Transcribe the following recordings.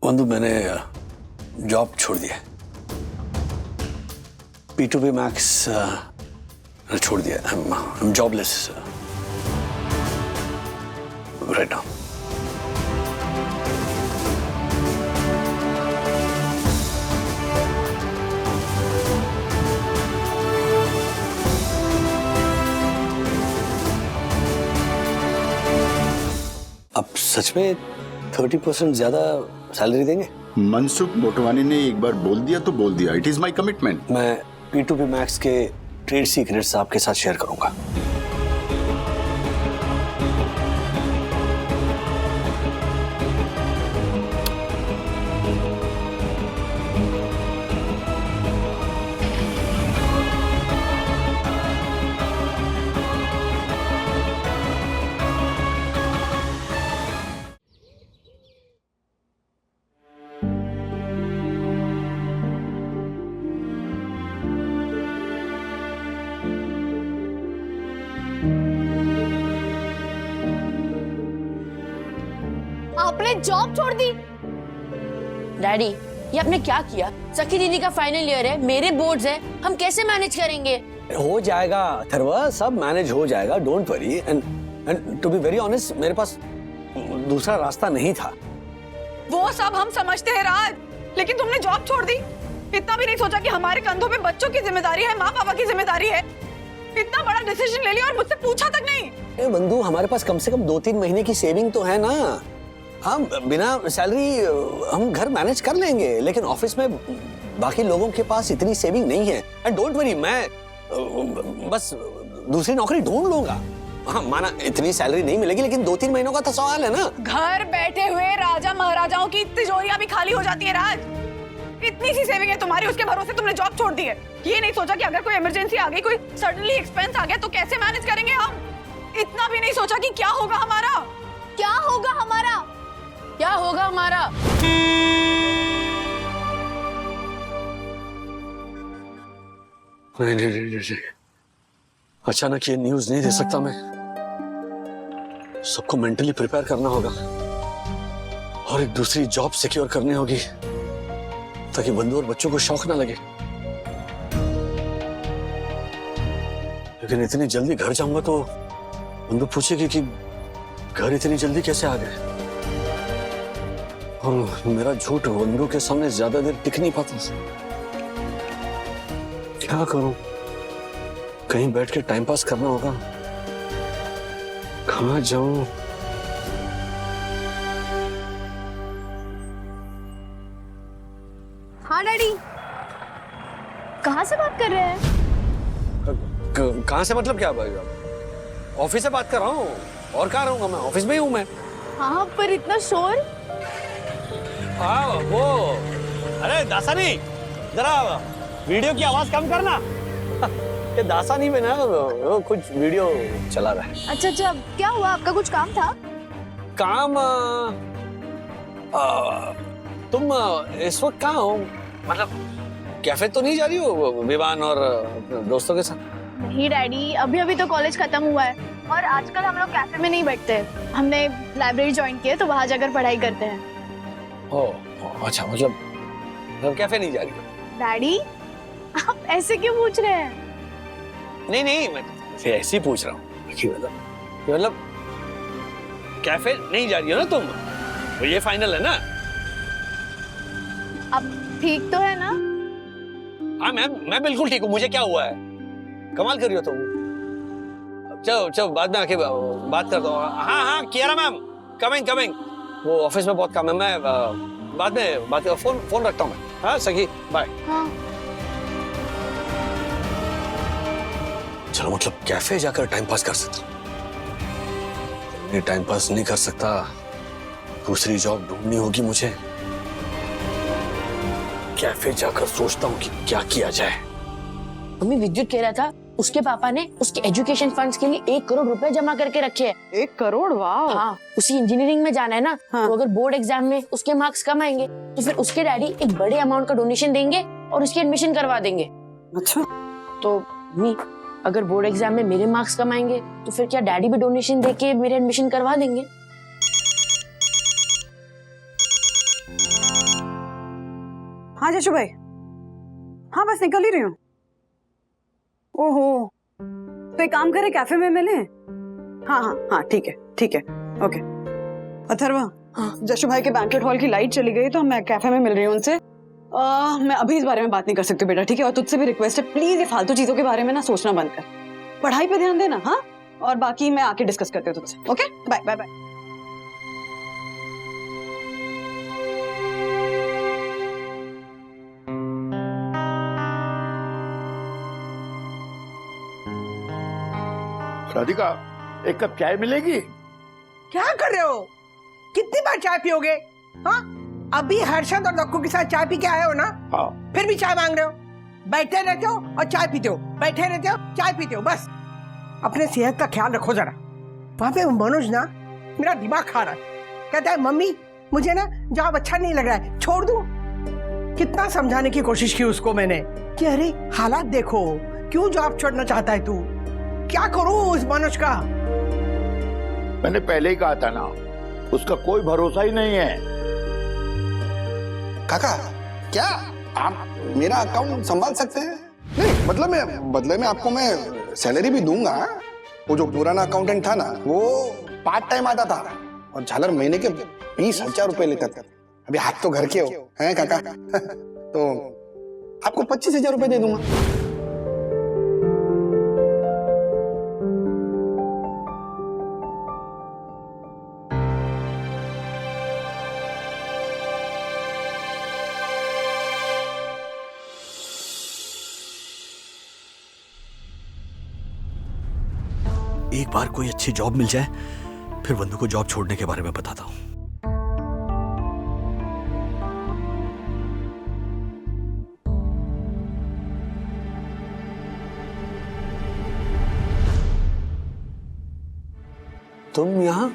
बंधु मैंने जॉब छोड़ दिया। P2P मैक्स छोड़ दिया। I'm jobless right now. अब सच में 30% ज्यादा सैलरी देंगे? मनसुख मोटवानी ने एक बार बोल दिया तो बोल दिया। It is my commitment. मैं P2P मैक्स के ट्रेड सीक्रेट्स आपके साथ शेयर करूंगा। आपने जॉब छोड़ दी? डैडी, ये आपने क्या किया? सखी दीदी का फाइनल ईयर है, मेरे बोर्ड्स है, हम कैसे मैनेज करेंगे? हो जाएगा अथर्वा, सब मैनेज हो जाएगा, don't worry. And to be very honest, मेरे पास दूसरा रास्ता नहीं था। वो सब हम समझते हैं राज, लेकिन तुमने जॉब छोड़ दी। इतना भी नहीं सोचा कि हमारे कंधों पे बच्चों की जिम्मेदारी है, माँ पापा की जिम्मेदारी है। इतना बड़ा डिसीजन ले लिया और मुझसे पूछा तक नहीं। बंधु, हमारे पास कम से कम 2-3 महीने की सेविंग तो है ना। हम बिना सैलरी हम घर मैनेज कर लेंगे, लेकिन ऑफिस में बाकी लोगों के पास इतनी सेविंग नहीं है। एंड डोंट वरी, मैं बस दूसरी नौकरी ढूंढ लूंगा। हाँ माना इतनी सैलरी नहीं मिलेगी, लेकिन 2-3 महीनों का तो सवाल है ना। घर बैठे हुए राजा महाराजाओं की तिजोरियां भी खाली हो जाती है राज। इतनी सी सेविंग है तुम्हारी, उसके भरोसे तुमने जॉब छोड़ दी है। ये नहीं सोचा कि अगर कोई इमरजेंसी आ गई, कोई सडनली एक्सपेंस आ गया तो कैसे मैनेज करेंगे हम। इतना भी नहीं सोचा कि क्या होगा हमारा। क्या होगा हमारा? क्या होगा हमारा? नहीं, अचानक ये न्यूज नहीं दे सकता मैं। सबको मेंटली प्रिपेयर करना होगा और एक दूसरी जॉब सिक्योर करनी होगी ताकि बंधु और बच्चों को शौक ना लगे। लेकिन इतनी जल्दी घर जाऊंगा तो बंधु पूछेगी कि घर इतनी जल्दी कैसे आ गए। और मेरा झूठ बंधु के सामने ज्यादा देर टिक नहीं पाता। क्या करूं? कहीं बैठ के टाइम पास करना होगा। कहां जाऊं? हाँ डैडी, कहाँ से बात कर रहे हैं? कहां से मतलब क्या? ऑफिस से बात कर रहा हूँ। और कहाँ रहूंगा मैं? ऑफिस में ही हूँ मैं। हाँ, पर इतना शोर। हाँ वो, अरे दासानी, जरा वीडियो की आवाज कम करना। ये दासानी में ना कुछ वीडियो चला रहा है। अच्छा, क्या हुआ? आपका कुछ काम था? काम? तुम इस वक्त कहाँ हो? मतलब कैफे तो नहीं जा रही हो विवान और दोस्तों के साथ? नहीं डैडी, अभी तो कॉलेज खत्म हुआ है और आजकल हम लोग कैफे में नहीं बैठते। हमने लाइब्रेरी ज्वाइन की है तो वहाँ जाकर पढ़ाई करते हैं। अच्छा, मतलब कैफे नहीं जा रही हो? डैडी, आप ऐसे क्यों पूछ रहे हैं? नहीं, मैं ऐसे ही पूछ रहा हूँ। मतलब कैफे नहीं जा रही हो ना तुम? तो ये फाइनल है ना? अब ठीक तो है ना? हाँ मैं बिल्कुल ठीक हूँ। मुझे क्या हुआ है? कमाल कर रही हो तुम। चलो बाद में आके बात करता हूँ। हाँ कियारा मैम, कमिंग। वो ऑफिस में बहुत काम है, मैं बाद में बात कर। फोन रखता हूँ मैं। हाँ सखी, बाय। हाँ। चलो, मतलब कैफे जाकर टाइम पास कर सकता। ये टाइम पास नहीं कर सकता, दूसरी जॉब ढूंढनी होगी मुझे। कैफे जाकर सोचता हूँ कि क्या किया जाए। मम्मी, विद्युत कह रहा था उसके पापा ने उसके एजुकेशन फंड्स के लिए 1 करोड़ रुपए जमा करके रखे हैं। 1 करोड़? वाह। हाँ, उसी इंजीनियरिंग में जाना है ना। हाँ। तो अगर बोर्ड एग्जाम में उसके मार्क्स कम आएंगे तो फिर उसके डैडी एक बड़े अमाउंट का डोनेशन देंगे और उसकी एडमिशन करवा देंगे। अच्छा, तो मम्मी, अगर बोर्ड एग्जाम में मेरे मार्क्स कम आएंगे तो फिर क्या डैडी भी डोनेशन देके मेरे एडमिशन करवा देंगे? हाँ जशु भाई, हाँ बस निकल ही रही हूँ। ओहो, तो एक काम करें, कैफे में मिले? हाँ हाँ हाँ, ठीक है, ओके। अथर्वा, हाँ जशु भाई के बैंक्वेट हॉल की लाइट चली गई तो मैं कैफे में मिल रही हूँ उनसे। मैं अभी इस बारे में बात नहीं कर सकती बेटा, ठीक है? और तुझसे भी रिक्वेस्ट है, प्लीज ये फालतू चीजों के बारे में ना सोचना बंद कर, पढ़ाई पे ध्यान देना। हाँ, और बाकी मैं आके डिस्कस करती हूँ तुझसे। Okay, bye bye bye. Radhika, एक कप चाय मिलेगी? क्या कर रहे हो? कितनी बार चाय पियोगे? हाँ, अभी हर्षद और लक्कू के साथ चाय पी के आए हो ना? हाँ। फिर भी चाय मांग रहे हो? बैठे रहते हो और चाय पीते हो, बैठे रहते हो चाय पीते हो, बस। अपने सेहत का ख्याल रखो जरा। वहां पे मनोज ना मेरा दिमाग खा रहा है, कहता है मम्मी मुझे ना जॉब अच्छा नहीं लग रहा है, छोड़ दूं। कितना समझाने की कोशिश की उसको मैंने कि अरे हालात देखो, क्यों जॉब छोड़ना चाहता है तू? क्या करूं उस मनोज का? मैंने पहले ही कहा था ना, उसका कोई भरोसा ही नहीं है। काका, क्या आप मेरा अकाउंट संभाल सकते हैं? नहीं, बदले में आपको मैं सैलरी भी दूंगा। वो जो पुराना अकाउंटेंट था ना, वो पार्ट टाइम आता था और झालर महीने के 20,000 रुपए लेता था। अभी आप तो घर के हो, हैं काका? तो आपको 25,000 रुपए दे दूंगा। एक बार कोई अच्छी जॉब मिल जाए, फिर बंधु को जॉब छोड़ने के बारे में बताता हूं। तुम यहां?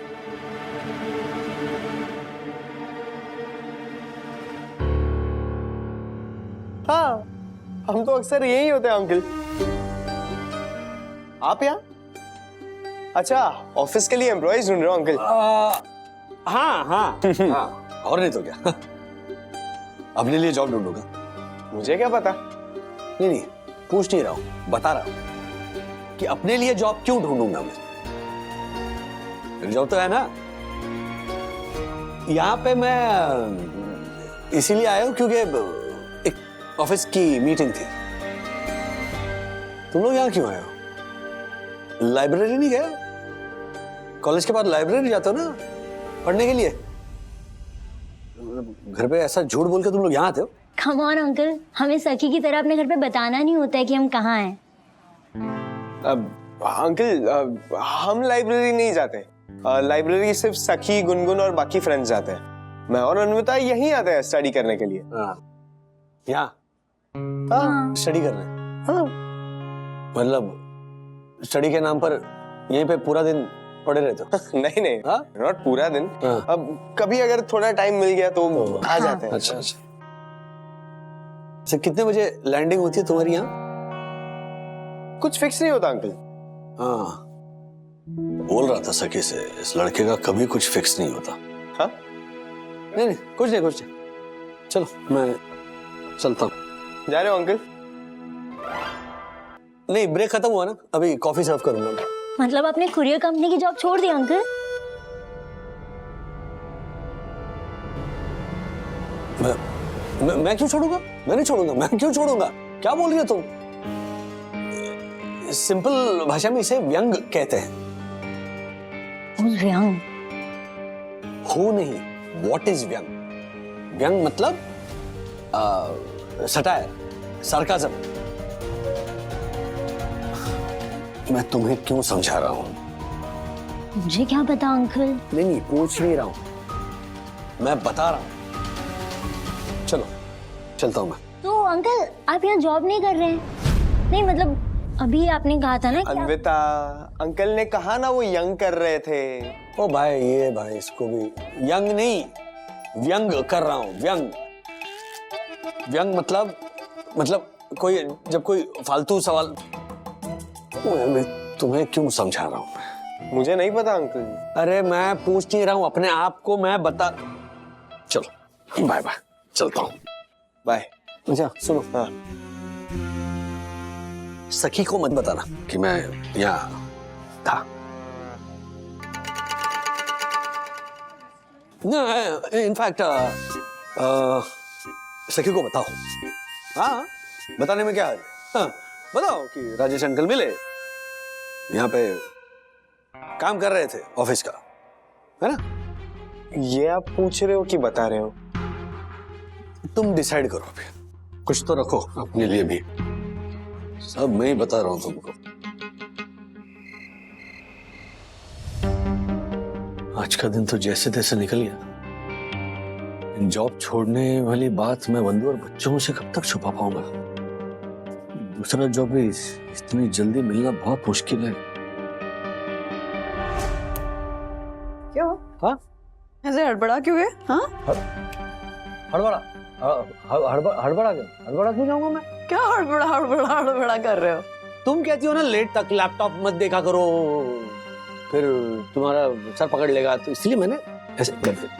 हाँ, हम तो अक्सर यही होते हैं अंकल। आप यहाँ? अच्छा, ऑफिस के लिए एम्प्लॉइज ढूंढ रहे हो अंकल? हाँ हाँ हाँ, और नहीं तो क्या। अपने लिए जॉब ढूंढूंगा। मुझे क्या पता? नहीं, पूछ नहीं रहा हूं, बता रहा हूं कि अपने लिए जॉब क्यों ढूंढूंगा मैं। मेरी जॉब तो है ना। यहाँ पे मैं इसीलिए आया हूं क्योंकि एक ऑफिस की मीटिंग थी। तुम लोग यहाँ क्यों आए हो? लाइब्रेरी नहीं गए? कॉलेज के बाद लाइब्रेरी जाते हो ना पढ़ने के लिए। घर पे ऐसा झूठ बोल के तुम लोग यहाँ आते हो? कम ऑन अंकल, हमें सखी की तरह अपने घर पे बताना नहीं होता है कि हम कहाँ हैं। अंकल, हम लाइब्रेरी नहीं जाते। लाइब्रेरी सिर्फ सखी, गुनगुन और बाकी फ्रेंड्स जाते हैं। मैं और अन्विता यहीं आते हैं स्टडी करने के लिए। यहाँ स्टडी करने? मतलब स्टडी के नाम पर यहीं पे पूरा दिन पड़े रहते हो? नहीं, नॉट पूरा दिन। अब कभी अगर थोड़ा टाइम मिल गया तो आ जाते हैं। अच्छा। कितने बजे लैंडिंग होती है तुम्हारी यहाँ? कुछ फिक्स नहीं होता अंकल। हाँ, बोल रहा था सखी से, इस लड़के का कभी कुछ फिक्स नहीं होता। हाँ? नहीं, कुछ नहीं। चलो मैं चलता हूँ। जा रहे हो अंकल? नहीं, ब्रेक खत्म हुआ ना, अभी कॉफी सर्व करूंगा। मतलब अपने कुरियर कंपनी की जॉब छोड़ दी अंकल? मैं क्यों छोड़ूंगा? मैं नहीं छोड़ूंगा। मैं क्यों छोड़ूंगा? क्या बोल रही हो तुम? सिंपल भाषा में इसे व्यंग कहते हैं। व्यंग? हो नहीं, व्हाट इज व्यंग? व्यंग मतलब सटायर, सार्काज्म। मैं तुम्हें क्यों समझा रहा हूं? मुझे क्या पता अंकल। नहीं, पूछ नहीं रहा हूं, मैं बता रहा हूं। चलो चलता हूं मैं। तो अंकल आप यहाँ जॉब नहीं कर रहे हैं? नहीं मतलब अभी आपने कहा था ना कि अन्विता, अंकल ने कहा ना वो यंग कर रहे थे। ओ भाई, ये भाई इसको भी यंग नहीं, व्यंग कर रहा हूं। व्यंग मतलब कोई जब कोई फालतू सवाल। मैं तुम्हें क्यों समझा रहा हूं? मुझे नहीं पता अंकल। अरे मैं पूछ नहीं रहा हूं, अपने आप को मैं बता। चलो बाय बाय, चलता हूं। बाय। अच्छा सुनो, हाँ। सखी को मत बताना कि मैं यहाँ था। इनफैक्ट सखी को बताओ। हाँ, बताने में क्या है? हाँ, बताओ कि राजेश अंकल मिले, यहाँ पे काम कर रहे थे ऑफिस का, है ना? ये आप पूछ रहे हो कि बता रहे हो? तुम डिसाइड करो फिर, कुछ तो रखो अपने लिए भी। सब मैं ही बता रहा हूं तुमको। आज का दिन तो जैसे तैसे निकल गया। जॉब छोड़ने वाली बात मैं बंधु और बच्चों से कब तक छुपा पाऊंगा? दूसरा जॉब भी इतनी जल्दी मिलना बहुत मुश्किल है। क्यों? हाँ? ऐसे हड़बड़ा क्यों है? हाँ? हड़बड़ा क्यों जाऊंगा मैं? क्या हड़बड़ा कर रहे हो? तुम कहती हो ना लेट तक लैपटॉप मत देखा करो, फिर तुम्हारा सर पकड़ लेगा, तो इसलिए मैंने ऐसे कर दिया।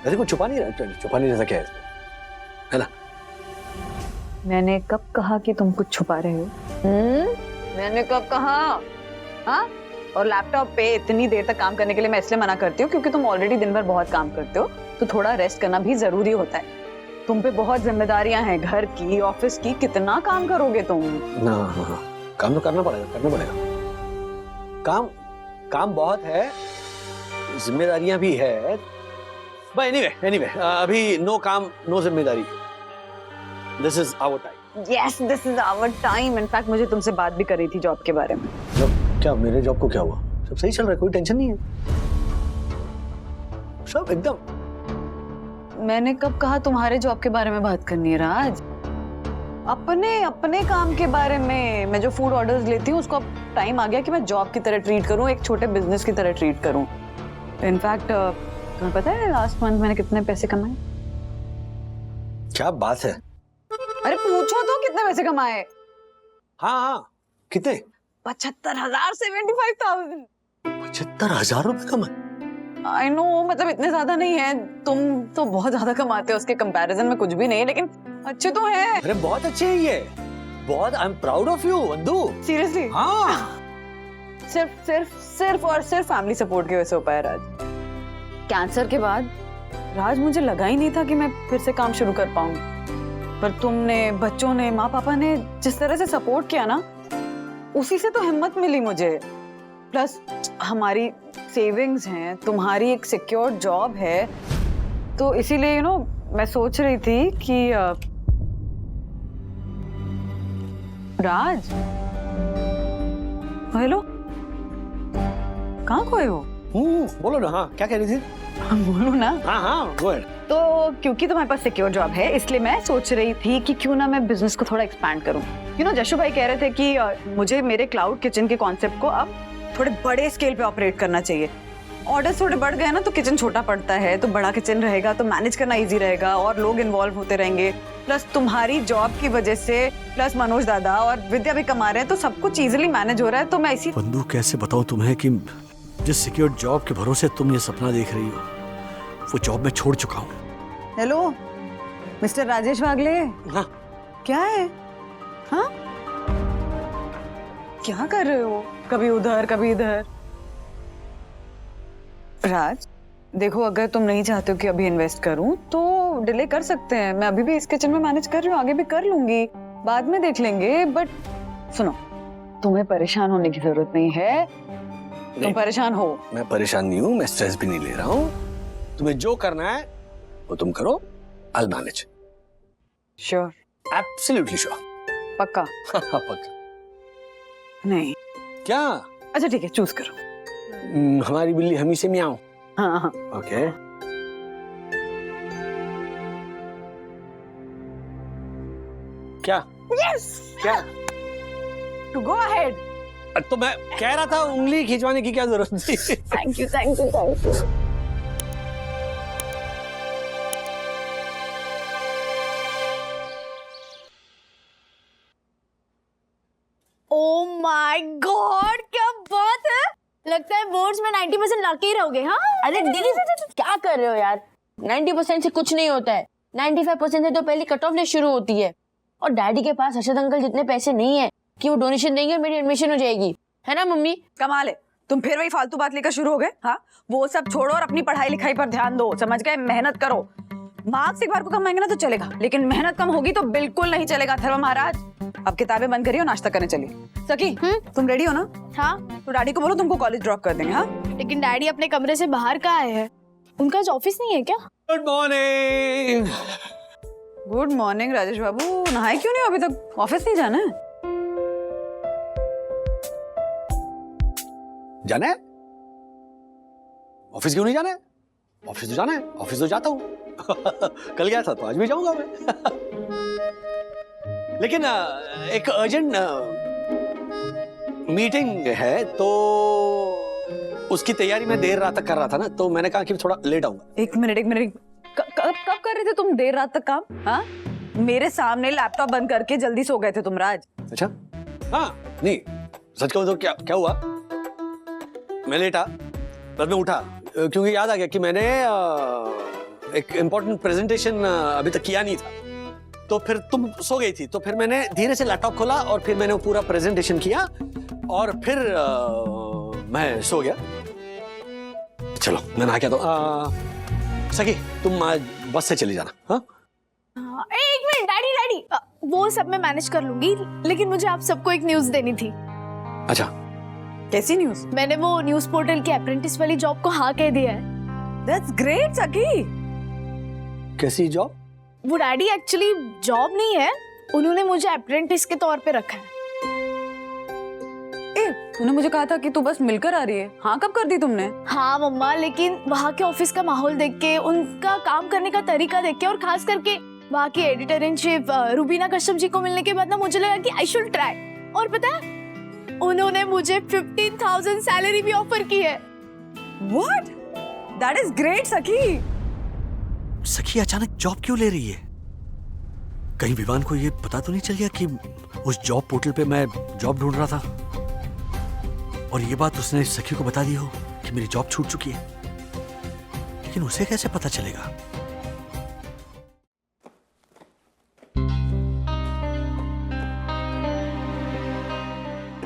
ऐसे कुछ छुपा नहीं रहा क्या है, है ना? मैंने कब कहा कि तुम कुछ छुपा रहे हो? मैंने कब कहा? हाँ? और लैपटॉप पे इतनी देर तक काम करने के लिए मैं इसलिए मना करती हूँ क्योंकि तुम ऑलरेडी दिन भर बहुत काम करते हो, तो थोड़ा रेस्ट करना भी जरूरी होता है। तुम पे बहुत जिम्मेदारियां हैं, घर की, ऑफिस की, कितना काम करोगे तुम? ना हाँ, काम तो करना पड़ेगा। काम बहुत है, जिम्मेदारियां भी है। बट एनीवे अभी नो काम नो जिम्मेदारी। This is our time. Yes, this is our time. In fact मुझे तुमसे बात भी करी थी जॉब के बारे में। क्या मेरे जॉब को क्या हुआ? सब सही चल रहा है, कोई टेंशन नहीं है, सब एकदम। मैंने कब कहा तुम्हारे जॉब के बारे में बात करनी है राज? अपने काम के बारे में। मैं जो फूड ऑर्डर्स लेती हूँ उसको अब टाइम आ गया कि मैं जॉब की तरह ट्रीट करूँ, एक छोटे बिजनेस की तरह ट्रीट करूँ। इनफैक्ट तुम्हें पता है लास्ट मंथ मैंने कितने पैसे कमाए? क्या बात है? अरे पूछो तो कितने पैसे कमाए? हाँ कितने? 75,000, 75,000। 75,000 रुपए कमाए? आई नो, मतलब इतने ज्यादा नहीं है, तुम तो बहुत ज्यादा कमाते हो, उसके कंपैरिजन में कुछ भी नहीं, लेकिन अच्छे तो हैं। अरे बहुत अच्छे हैं ये, बहुत। I am proud of you बंधु। सीरियसली? हाँ। सिर्फ और सिर्फ फैमिली सपोर्ट की वजह से हो पाया राज। कैंसर के बाद राज मुझे लगा ही नहीं था कि मैं फिर से काम शुरू कर पाऊंगी, पर तुमने, बच्चों ने, माँ पापा ने जिस तरह से सपोर्ट किया ना, उसी से तो हिम्मत मिली मुझे। प्लस हमारी सेविंग्स हैं, तुम्हारी एक सिक्योर जॉब है, तो इसीलिए यू नो मैं सोच रही थी कि राज। हेलो, कहाँ खोए हो? बोलो ना। हाँ क्या कह रही थी? बोलो ना। हाँ गो अहेड। तो क्योंकि तुम्हारे पास सिक्योर जॉब है, इसलिए मैं सोच रही थी कि क्यों ना मैं बिजनेस को थोड़ा एक्सपैंड करूं। यू नो जशु भाई कह रहे थे कि मुझे मेरे क्लाउड किचन के कॉन्सेप्ट को अब थोड़े बड़े स्केल पे ऑपरेट करना चाहिए। ऑर्डर्स थोड़े बढ़ गए ना तो किचन छोटा पड़ता है, तो बड़ा किचन रहेगा तो मैनेज करना इजी रहेगा और लोग इन्वॉल्व होते रहेंगे। प्लस तुम्हारी जॉब की वजह से, प्लस मनोज दादा और विद्या भी कमा रहे हैं, तो सब कुछ इजीली मैनेज हो रहा है। तो मैं इसी बंधु कैसे बताऊं तुम्हें कि जिस सिक्योर जॉब के भरोसे तुम ये सपना देख रही हो, वो जॉब मैं छोड़ चुका हूँ। हेलो मिस्टर राजेश वागले। हाँ क्या है? हाँ क्या कर रहे हो? कभी उधर कभी इधर। राज देखो, अगर तुम नहीं चाहते हो कि अभी इन्वेस्ट करूं तो डिले कर सकते हैं। मैं अभी भी इस किचन में मैनेज कर रही हूँ, आगे भी कर लूंगी, बाद में देख लेंगे। बट सुनो, तुम्हें परेशान होने की जरूरत नहीं है। तुम परेशान हो? मैं परेशान नहीं हूँ, मैं स्ट्रेस भी नहीं ले रहा हूँ। तुम्हें जो करना है वो तुम करो, I'll manage। Sure? Absolutely sure. पक्का? पक्का। नहीं। क्या? अच्छा ठीक है, चूज करो। हमारी बिल्ली हमी से म्याऊं। हाँ। ओके। क्या? यस। क्या? To go ahead. तो मैं कह रहा था उंगली खिंचवाने की क्या जरूरत थी? Thank you thank you thank you. Oh my God, क्या बात है! लगता है बोर्ड्स में 90% लाके ही रहोगे। हाँ अरे दीदी क्या कर रहे हो यार? 90% से कुछ नहीं होता है, 95% से तो पहली कट ऑफ लिस्ट शुरू होती है। और डैडी के पास हर्षद अंकल जितने पैसे नहीं है कि वो डोनेशन देंगे और मेरी एडमिशन हो जाएगी, है ना मम्मी? कमाल है, तुम फिर वही फालतू बात लेकर शुरू हो गए। हाँ, वो सब छोड़ो और अपनी पढ़ाई लिखाई पर ध्यान दो, समझ गए? मेहनत करो। मार्क्स एक बार को कम आएंगे ना तो चलेगा, लेकिन मेहनत कम होगी तो बिल्कुल नहीं चलेगा। अथर्व महाराज, अब किताबें बंद करिए और नाश्ता करने चलिए। सखी, तुम रेडी हो ना? हाँ, तो डैडी को बोलो तुमको कॉलेज ड्रॉप कर देंगे। हाँ, लेकिन डैडी अपने कमरे से बाहर कहाँ आए हैं? उनका आज ऑफिस नहीं है क्या? Good morning. Good morning Rajesh बाबू। नहाए क्यों नहीं हो अभी तक? ऑफिस नहीं जाना है? जाना है? ऑफिस क्यों नहीं जाना है? ऑफिस तो जाना है, ऑफिस तो जाता हूँ। कल गया था तो आज भी जाऊंगा मैं। लेकिन एक अर्जेंट मीटिंग है तो उसकी तैयारी मैं देर रात तक कर रहा था ना, तो मैंने कहा कि थोड़ा लेट आऊंगा। एक मिनट, कब कर रहे थे तुम देर रात तक काम? हाँ, मेरे सामने लैपटॉप बंद करके जल्दी सो गए थे तुम राज। अच्छा, हाँ, नहीं सच कहूं तो क्या हुआ, मैं लेटा, बाद में उठा क्योंकि याद आ गया कि मैंने एक इम्पोर्टेंट प्रेजेंटेशन अभी तक किया नहीं था। तो फिर तुम सो गई थी, तो फिर मैंने धीरे से लैपटॉप खोला और फिर मैंने वो पूरा प्रेजेंटेशन किया और फिर मैं सो गया। चलो मैं नहा के आता हूं। सखी, तुम बस से चली जाना। हाँ, एक मिनट डैडी, वो सब मैं मैनेज कर लूंगी, लेकिन मुझे आप सबको एक न्यूज देनी थी। अच्छा, कैसी न्यूज? मैंने वो न्यूज पोर्टल के अप्रेंटिस वाली जॉब को हाँ कह दिया है। दैट्स ग्रेट सखी। कैसी जॉब? वो डैडी एक्चुअली जॉब नहीं है, उन्होंने मुझे अप्रेंटिस के तौर पे रखा है। तूने मुझे कहा था कि तू बस मिलकर आ रही है। हाँ, कब कर दी तुमने? हाँ मम्मा, लेकिन वहाँ के ऑफिस का माहौल देख के, उनका काम करने का तरीका देख के और खास करके वहाँ की editor in chief Rubina Kashyap ji को मिलने के बाद ना मुझे लगा कि आई शुड ट्राई। और पता है, उन्होंने मुझे 15,000 सैलरी भी ऑफर की है। What? That is great सखी। सखी अचानक जॉब क्यों ले रही है? कहीं विवान को ये पता तो नहीं चल गया कि उस जॉब पोर्टल पे मैं जॉब ढूंढ रहा था और ये बात उसने सखी को बता दी हो कि मेरी जॉब छूट चुकी है? लेकिन उसे कैसे पता चलेगा?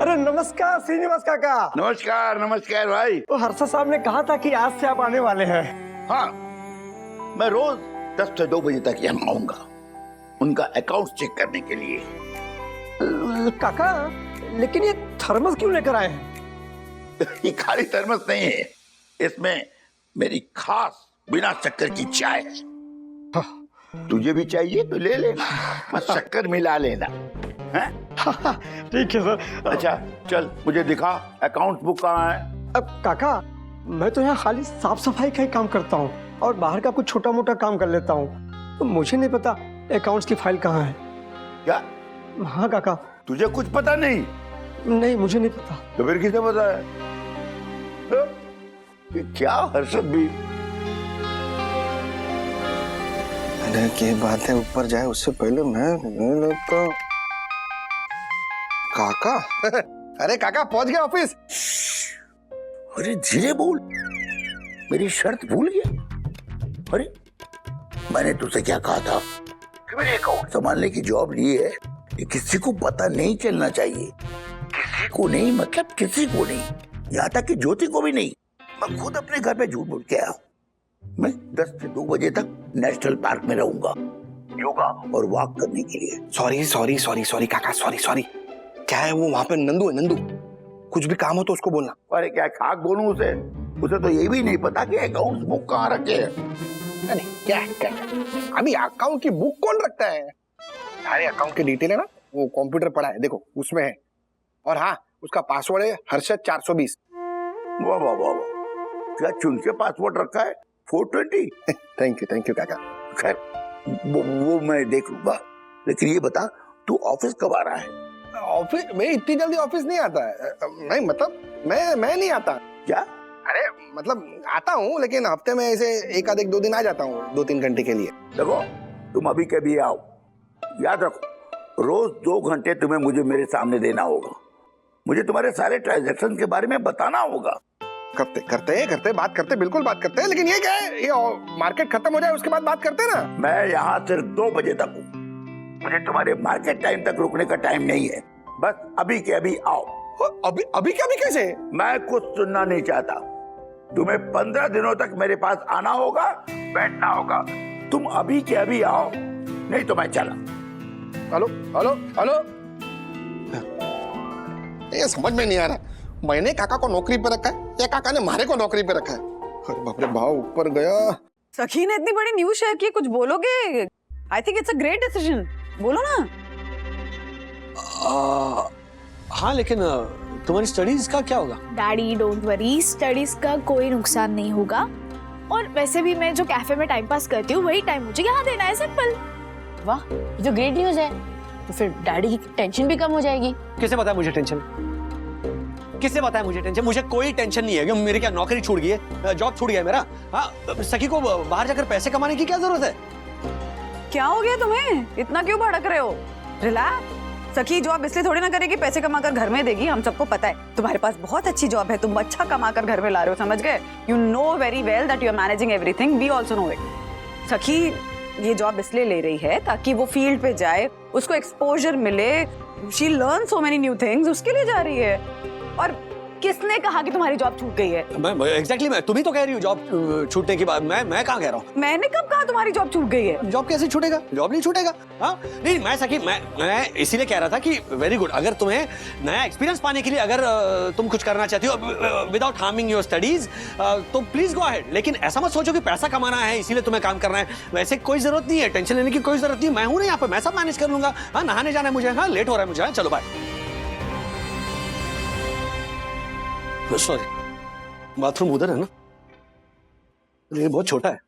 अरे नमस्कार श्रीनिवास काका। नमस्कार नमस्कार भाई। तो हर्षद साहब ने कहा था कि आज से आप आने वाले हैं। हाँ, मैं रोज 10 से 2 बजे तक यहाँ आऊंगा उनका अकाउंट चेक करने के लिए। काका, लेकिन ये थर्मस क्यों लेकर आए हैं? ये खाली थर्मस नहीं है, इसमें मेरी खास बिना शक्कर की चाय है। तुझे भी चाहिए तो ले लेना, बस शक्कर मिला लेना। ठीक है सर। अच्छा चल, मुझे दिखा अकाउंट बुक कहाँ है। अब काका, मैं तो यहाँ खाली साफ सफाई का ही काम करता हूँ और बाहर का कुछ छोटा मोटा काम कर लेता हूँ, तो मुझे नहीं पता अकाउंट्स की फाइल कहाँ है। क्या? हाँ काका। तुझे कुछ पता नहीं? नहीं, मुझे नहीं पता। तो फिर किसे पता है? ये क्या हर्षद भी की बात है, ऊपर जाए उससे पहले मैं तो काका। अरे काका, पहुंच गए ऑफिस। अरे धीरे बोल, मेरी शर्त भूल गया? अरे मैंने तुझसे क्या कहा था कि मैंने अकाउंट संभालने की जॉब ली है, ये किसी को पता नहीं चलना चाहिए। किसी को नहीं, मतलब किसी को नहीं, यहाँ तक कि ज्योति को भी नहीं। मैं खुद अपने घर पे झूठ बोल के आया हूँ। मैं 10 से 2 बजे तक नेशनल पार्क में रहूंगा योगा और वॉक करने के लिए। सॉरी काका, सॉरी। क्या है वो वहां पे नंदू है, नंदू। कुछ भी काम हो तो उसको बोलना। अरे क्या खाक बोलूं उसे? उसे तो ये भी नहीं पता कि अकाउंट बुक कहाँ रखे है। अरे क्या अभी अकाउंट की बुक कौन रखता है? सारे अकाउंट की डिटेल है ना, वो कंप्यूटर पड़ा है, देखो उसमें है। और हाँ, उसका पासवर्ड है हर्षद 420। वाह वाह वाह, क्या चुन के पासवर्ड रखा है? 420। थैंक यू काका। खैर वो मैं देख लूंगा, लेकिन ये बता तू ऑफिस कब आ रहा है? ऑफिस मैं इतनी जल्दी ऑफिस नहीं आता है। नहीं मतलब मैं नहीं आता। क्या? अरे मतलब आता हूँ, लेकिन हफ्ते में ऐसे 1-2 दिन आ जाता हूँ, 2-3 घंटे के लिए। देखो, तुम अभी कभी आओ, याद रखो रोज 2 घंटे तुम्हें मुझे मेरे सामने देना होगा। मुझे तुम्हारे सारे ट्रांजैक्शन के बारे में बताना होगा। करते बात करते, बिल्कुल बात करते हैं। लेकिन ये क्या है, ये मार्केट खत्म हो जाए उसके बाद बात करते हैं ना। मैं यहाँ सिर्फ 2 बजे तक हूँ। मुझे तुम्हारे मार्केट टाइम तक रुकने का टाइम नहीं है। बस अभी के अभी आओ। अभी अभी क्या भी कैसे? मैं कुछ सुनना नहीं चाहता। तुम्हें 15 दिनों तक मेरे पास आना होगा, बैठना होगा। तुम अभी के अभी आओ, नहीं तो मैं चला। हेलो हेलो हेलो, ये समझ में नहीं आ रहा, मैंने काका को नौकरी पे रखा है या काका ने मारे को नौकरी पे रखा है? अरे बाप रे, भाव ऊपर गया। सखी ने इतनी बड़ी न्यूज शेयर की, कुछ बोलोगे? I think it's a great decision, बोलो ना। हाँ, लेकिन तुम्हारी स्टडीज का क्या होगा? डैडी डोंट वरी, स्टडीज का कोई नुकसान नहीं होगा। और वैसे भी मैं जो कैफे में टाइम पास करती हूँ वही टाइम मुझे यहाँ देना है, सिंपल। वाह, ये तो ग्रेट न्यूज है। तो फिर डैडी की टेंशन भी कम हो जाएगी। किसे पता है मुझे टेंशन? किसे पता है मुझे टेंशन? मुझे कोई टेंशन नहीं है कि मेरी क्या नौकरी छूट गई है, जॉब छूट गया है मेरा। हाँ, सखी को बाहर जाकर पैसे कमाने की क्या जरूरत है? क्या हो गया तुम्हें? इतना क्यों भड़क रहे हो? रिलैक्स। सखी जॉब इसलिए थोड़ी ना करेगी पैसे कमाकर घर में देगी, हम सबको पता है। तुम्हारे पास बहुत अच्छी जॉब है, तुम अच्छा कमाकर घर में ला रहे हो, समझ गए? You know very well that you are managing everything, we also know it. सखी ये जॉब इसलिए ले रही है ताकि वो फील्ड पे जाए, उसको एक्सपोजर मिले, she learn so many new things, उसके लिए जा रही है। और किसने कहा कि तुम्हारी जॉब छूट गई है? मैं तुम ही तो कह रही हो जॉब छूटने की बात। मैं कहाँ कह रहा हूँ? मैंने कब कहा तुम्हारी जॉब छूट गई है? जॉब कैसे छूटेगा? जॉब नहीं छूटेगा। हाँ नहीं, मैं सखी मैं इसीलिए कह रहा था कि वेरी गुड, अगर तुम्हें नया एक्सपीरियंस पाने के लिए अगर तुम कुछ करना चाहती हो विदाउट हार्मिंग योर स्टडीज, तो प्लीज गो अहेड। लेकिन ऐसा मत सोचो कि पैसा कमाना है इसीलिए तुम्हें काम करना है। वैसे कोई जरूरत नहीं है, टेंशन लेने की कोई जरूरत नहीं है। मैं हूं ना यहाँ पे, मैं सब मैनेज कर लूंगा। हाँ, नहाने जाना है मुझे, हाँ लेट हो रहा है मुझे। हाँ चलो बाय। सॉरी, बाथरूम उधर है ना, ये बहुत छोटा है।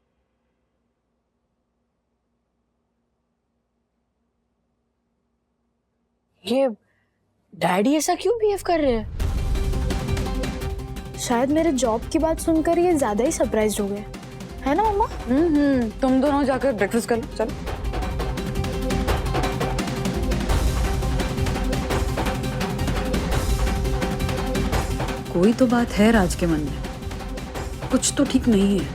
ये डैडी ऐसा क्यों बिहेव कर रहे हैं? शायद मेरे जॉब की बात सुनकर ये ज्यादा ही सरप्राइज्ड हो गए, है ना मम्मा? तुम दोनों जाकर ब्रेकफास्ट कर लो, चलो। कोई तो बात है राज के मन में, कुछ तो ठीक नहीं है।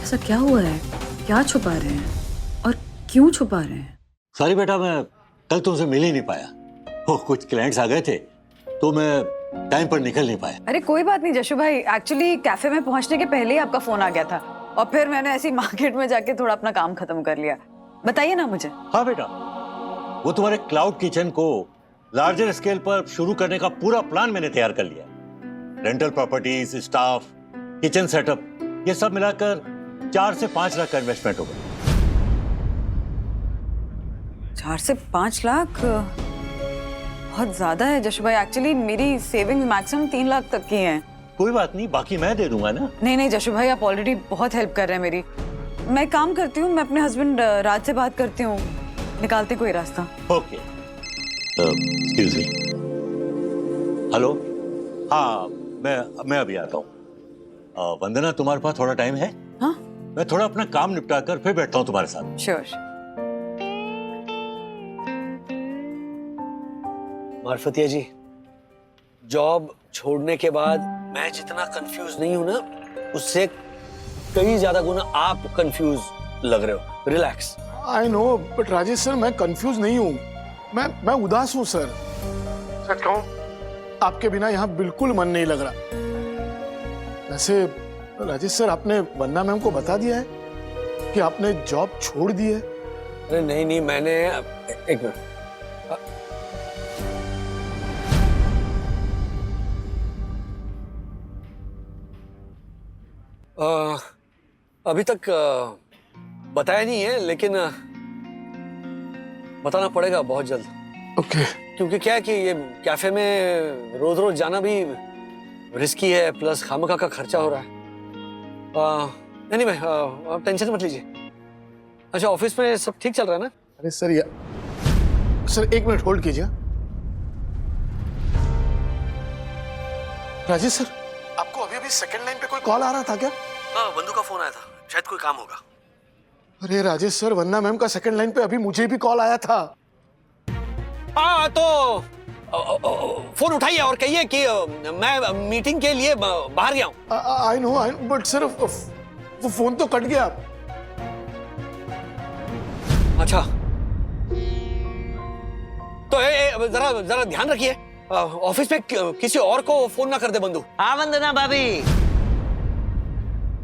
ऐसा क्या हुआ है? क्या छुपा रहे हैं और क्यों छुपा रहे हैं? सॉरी बेटा, मैं कल तुमसे मिल ही नहीं पाया। वो कुछ क्लाइंट्स आ गए थे तो मैं टाइम पर निकल नहीं पाया। अरे कोई बात नहीं जशु भाई, एक्चुअली कैफे में पहुंचने के पहले ही आपका फोन आ गया था और फिर मैंने ऐसी मार्केट में जाके थोड़ा अपना काम खत्म कर लिया। बताइए ना मुझे। हाँ बेटा, वो तुम्हारे क्लाउड किचन को लार्जर स्केल पर शुरू करने का पूरा प्लान मैंने तैयार कर लिया। Rental properties, staff, kitchen setup, ये सब मिलाकर 4 से 5 लाख का इन्वेस्टमेंट होगा। 4 से 5 लाख बहुत ज्यादा है जशु भाई। एक्चुअली मेरी सेविंग्स मैक्सिमम 3 लाख तक की हैं। कोई बात नहीं, बाकी मैं दे दूंगा ना। नहीं जशु भाई, आप ऑलरेडी बहुत हेल्प कर रहे हैं मेरी। मैं काम करती हूँ, मैं अपने हस्बैंड राज से बात करती हूँ, निकालते कोई रास्ता। Okay, excuse me. हेलो, हाँ मैं अभी आता हूँ। वंदना, तुम्हारे पास थोड़ा टाइम है? हाँ, मैं थोड़ा अपना काम निपटा कर फिर बैठता हूँ तुम्हारे साथ। श्योर। मार्फतिया जी, जॉब छोड़ने के बाद मैं जितना कंफ्यूज नहीं हूं ना, उससे कई ज्यादा गुना आप कंफ्यूज लग रहे हो। Relax. I know, but Rajesh sir, मैं कंफ्यूज नहीं हूँ, मैं उदास हूँ सर। सच कहूँ, आपके बिना यहाँ बिल्कुल मन नहीं लग रहा। वैसे राजेश सर, आपने वंदना मैम को बता दिया है कि आपने जॉब छोड़ दी है? अरे नहीं, मैंने एक मिनट, अभी तक बताया नहीं है, लेकिन बताना पड़ेगा बहुत जल्द। ओके। क्योंकि क्या है कि ये कैफे में रोज रोज जाना भी रिस्की है, प्लस खामखा का खर्चा हो रहा है। नहीं मैं, आप टेंशन मत लीजिए। अच्छा, ऑफिस में सब ठीक चल रहा है ना? अरे सर, सर 1 मिनट होल्ड कीजिए। राजेश सर, आपको अभी सेकंड लाइन पे कोई कॉल आ रहा था क्या? हाँ, बंधु का फोन आया था, शायद कोई काम होगा। अरे राजेश सर, वंदना मैम का सेकंड लाइन पे अभी मुझे भी कॉल आया था। हाँ, तो फोन उठाइए और कहिए कि मैं मीटिंग के लिए बाहर गया हूँ। आई नो, बट सर वो फोन तो कट गया। अच्छा, तो जरा जरा ध्यान रखिए, ऑफिस में किसी और को फोन ना कर दे बंधु। हाँ वंदना भाभी,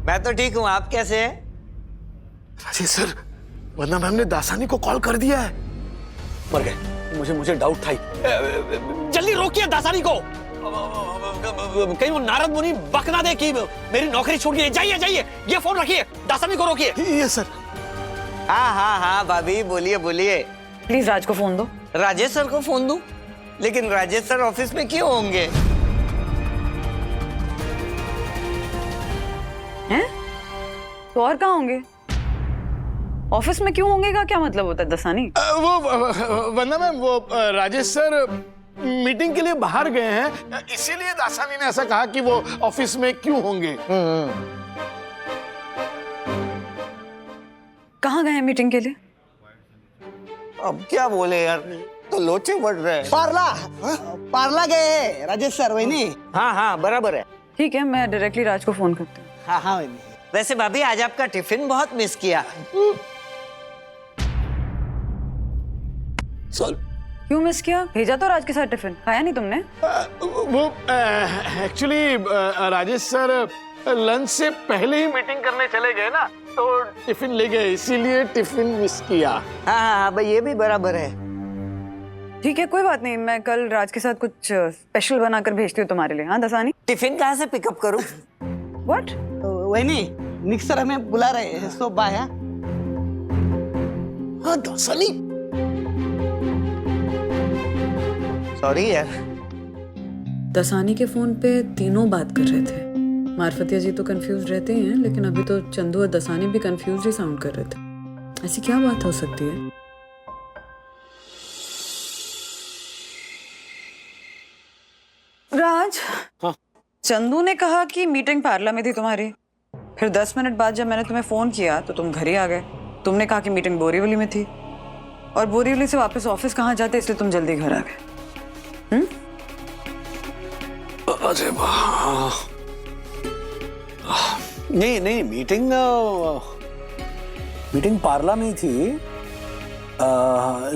मैं तो ठीक हूँ, आप कैसे हैं? राजेश सर, वरना मैम ने दासानी को कॉल कर दिया है। मर गए, मुझे डाउट था ही। जल्दी रोकिए दासानी को, कहीं वो नारद मुनि बक ना दे कि मेरी नौकरी छूट गई। जाइए जाइए, ये फोन रखिए, दासानी को रोकिए। Yes sir. हाँ भाभी, बोलिए बोलिए। प्लीज राज को फोन दो। राजेश सर को फोन दूं? लेकिन राजेश सर ऑफिस में क्यों होंगे? हैं? तो और कहाँ होंगे? ऑफिस में क्यों होंगे का क्या मतलब होता है दसानी? वो वरना मैम, वो राजेश सर मीटिंग के लिए बाहर गए हैं, इसीलिए दासानी ने ऐसा कहा कि वो ऑफिस में क्यों होंगे। कहाँ गए हैं मीटिंग के लिए? अब क्या बोले यार, तो लोचे बढ़ रहे हैं। पार्ला गए हैं राजेश सर, वही नहीं? हाँ बराबर है। ठीक है, मैं डायरेक्टली राज को फोन करती हूँ। हाँ वही नहीं। वैसे भाभी, आज आपका टिफिन बहुत मिस किया। क्यों मिस किया? भेजा तो राज के साथ टिफिन, खाया नहीं तुमने? वो एक्चुअली राजेश सर लंच से पहले ही मीटिंग करने चले गए ना, तो टिफिन ले गए, इसीलिए टिफिन मिस किया। हाँ भाई, ये भी बराबर है। ठीक है, कोई बात नहीं, मैं कल राज के साथ कुछ स्पेशल बनाकर भेजती हूँ तुम्हारे लिए। हाँ दसानी? टिफिन कहाँ से पिकअप करूँ? व्हाट? वही नहीं, निक सर हमें बुला रहे हैं, सो बाय। हाँ दासानी, सॉरी यार। दसानी के फोन पे तीनों बात कर रहे थे। मार्फतिया जी तो कंफ्यूज रहते ही हैं, लेकिन अभी तो चंदू और दसानी भी कंफ्यूज ही साउंड कर रहे थे। ऐसी क्या बात हो सकती है? राज, हाँ? चंदू ने कहा कि मीटिंग पार्ला में थी तुम्हारी, फिर 10 मिनट बाद जब मैंने तुम्हें फोन किया तो तुम घर ही आ गए। तुमने कहा कि मीटिंग बोरीवली में थी, और बोरीवली से वापस ऑफिस कहाँ जाते, इसलिए तुम जल्दी घर आ गए। अरे वाह, नहीं, मीटिंग पार्ला में ही थी,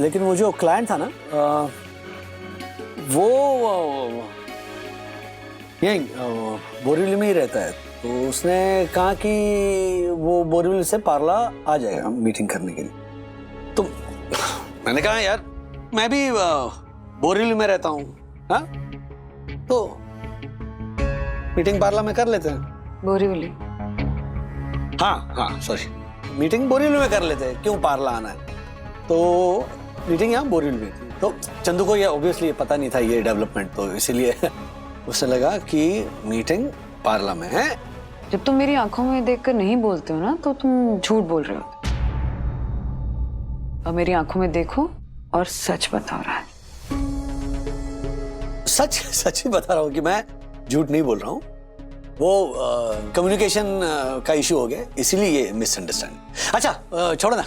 लेकिन वो जो क्लाइंट था ना, वो यही बोरीवली में ही रहता है, तो उसने कहा कि वो बोरीवली से पार्ला आ जाएगा मीटिंग करने के लिए। तो मैंने कहा यार, मैं भी बोरीवली में रहता हूँ, हाँ, तो मीटिंग पार्ला में कर लेते हैं। बोरीवली? हाँ सॉरी, मीटिंग बोरीवली में कर लेते हैं, क्यों पार्ला आना है। तो मीटिंग यहाँ बोरीवली में थी, तो चंदू को ये ऑब्वियसली पता नहीं था ये डेवलपमेंट, तो इसीलिए उसे लगा कि मीटिंग पार्ला में है। जब तुम मेरी आंखों में देखकर नहीं बोलते हो ना, तो तुम झूठ बोल रहे हो। अब मेरी आंखों में देखो और सच बताओ राज। सच ही बता रहा हूँ कि मैं झूठ नहीं बोल रहा हूँ। वो कम्युनिकेशन का इशू हो गया, इसीलिए ये मिसअंडरस्टैंडिंग। अच्छा छोड़ो ना,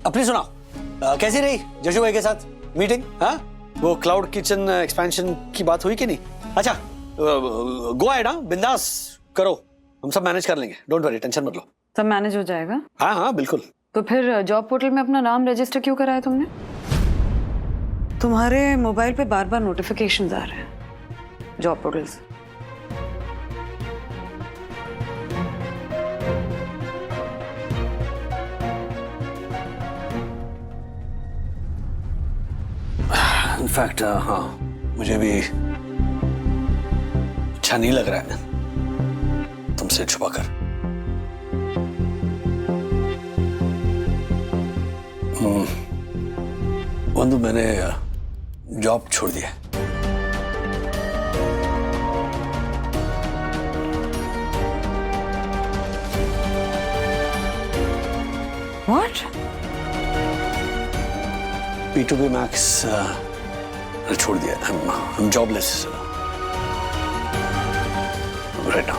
अपनी सुनाओ, कैसी रही जशु भाई के साथ मीटिंग? हाँ, वो क्लाउड किचन एक्सपेंशन की बात हुई कि नहीं? अच्छा, गो अहेड, बिंदास करो, हम सब मैनेज कर लेंगे, डोंट वरी, टेंशन मत लो। सब मैनेज हो जाएगा? हाँ बिल्कुल। तो फिर जॉब पोर्टल में अपना नाम रजिस्टर क्यों कराया तुमने? तुम्हारे मोबाइल पे बार बार नोटिफिकेशंस आ रहे हैं जॉब पोर्टल से। इनफैक्ट हाँ, मुझे भी अच्छा नहीं लग रहा है तुमसे छुपा कर। बंधु, मैंने जॉब छोड़ दिया। What? P2P Max छोड़ दिया। I'm jobless right now.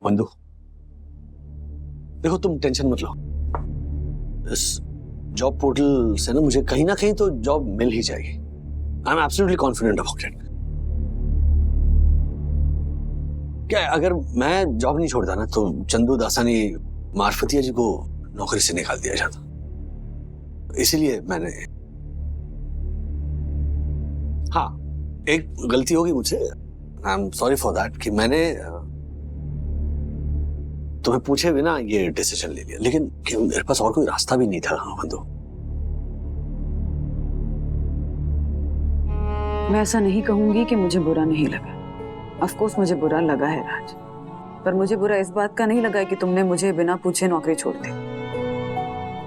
बंधु, देखो तुम टेंशन मत लो। इस जॉब पोर्टल से ना कहीं तो जॉब मिल ही जाएगी। I am absolutely confident about it. क्या अगर मैं जॉब नहीं छोड़ता ना तो चंदू दासानी मार्फतिया जी को नौकरी से निकाल दिया जाता। इसीलिए मैंने, हाँ, एक गलती होगी मुझसे, I am sorry for that, कि मैंने तुम्हें पूछे बिना ये डिसीजन ले लिया, लेकिन मेरे पास और कोई रास्ता भी नहीं था। हाँ बंधु, मैं ऐसा नहीं कहूंगी कि मुझे बुरा नहीं लगा। ऑफ कोर्स मुझे बुरा लगा है राज, पर मुझे बुरा इस बात का नहीं लगा कि तुमने मुझे बिना पूछे नौकरी छोड़ दी।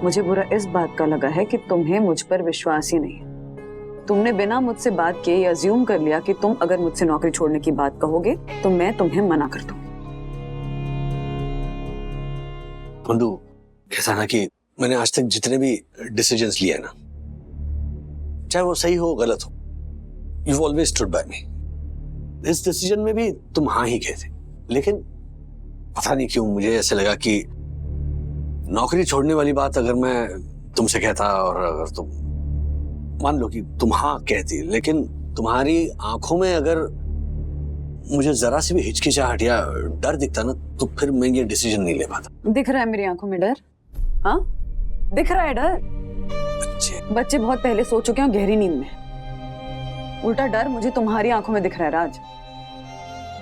मुझे बुरा इस बात का लगा है कि तुम्हें मुझ पर विश्वास ही नहीं है। तुमने बिना मुझसे बात किए ये अज्यूम कर लिया कि तुम अगर मुझसे नौकरी छोड़ने की बात कहोगे तो मैं तुम्हें मना कर दूंगी। बंधु, कैसा ना कि मैंने आज तक जितने भी डिसीजंस लिए ना, चाहे वो सही हो गलत हो, you've always stood by me। इस डिसीजन में भी तुम हाँ ही कहे थे, लेकिन पता नहीं क्यों मुझे ऐसे लगा कि नौकरी छोड़ने वाली बात अगर मैं तुमसे कहता और अगर तुम मान लो कि तुम हाँ कहती, लेकिन तुम्हारी आंखों में अगर मुझे जरा सी भी हिचकिचाहट या डर दिखता ना तो फिर मैं ये डिसीजन नहीं ले पाता। दिख रहा है मेरी आंखों में डर? हाँ, दिख रहा है डर। बच्चे बहुत पहले सो चुके हैं गहरी नींद में। उल्टा डर मुझे तुम्हारी आंखों में दिख रहा है राज।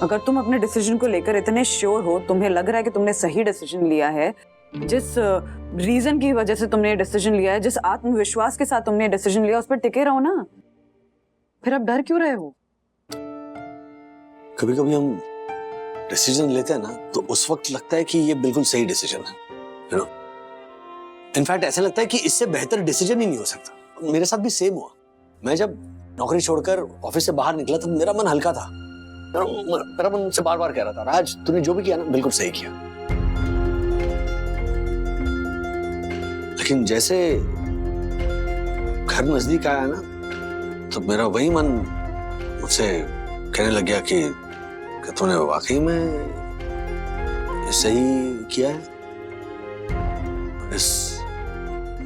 अगर तुम अपने डिसीजन को लेकर इतने श्योर हो, तुम्हें लग रहा है कि तुमने सही डिसीजन लिया है, जिस रीजन की वजह से तुमने डिसीजन लिया है, जिस आत्मविश्वास के साथ तुमने डिसीजन लिया, उस पर टिके रहो ना। फिर अब डर क्यों रहे हो? कभी कभी हम डिसीजन लेते हैं ना तो उस वक्त लगता है कि ये बिल्कुल सही डिसीजन है, यू नो। इनफैक्ट ऐसा लगता है कि इससे बेहतर डिसीजन ही नहीं हो सकता। मेरे साथ भी सेम हुआ। मैं जब नौकरी छोड़कर ऑफिस से बाहर निकला तब मेरा मन हल्का था। मेरा मन से बार बार कह रहा था, राज तूने जो भी किया ना बिल्कुल सही किया। लेकिन जैसे घर नजदीक आया ना तो मेरा वही मन मुझसे कहने लग गया कि तूने वाकई में सही किया है। इस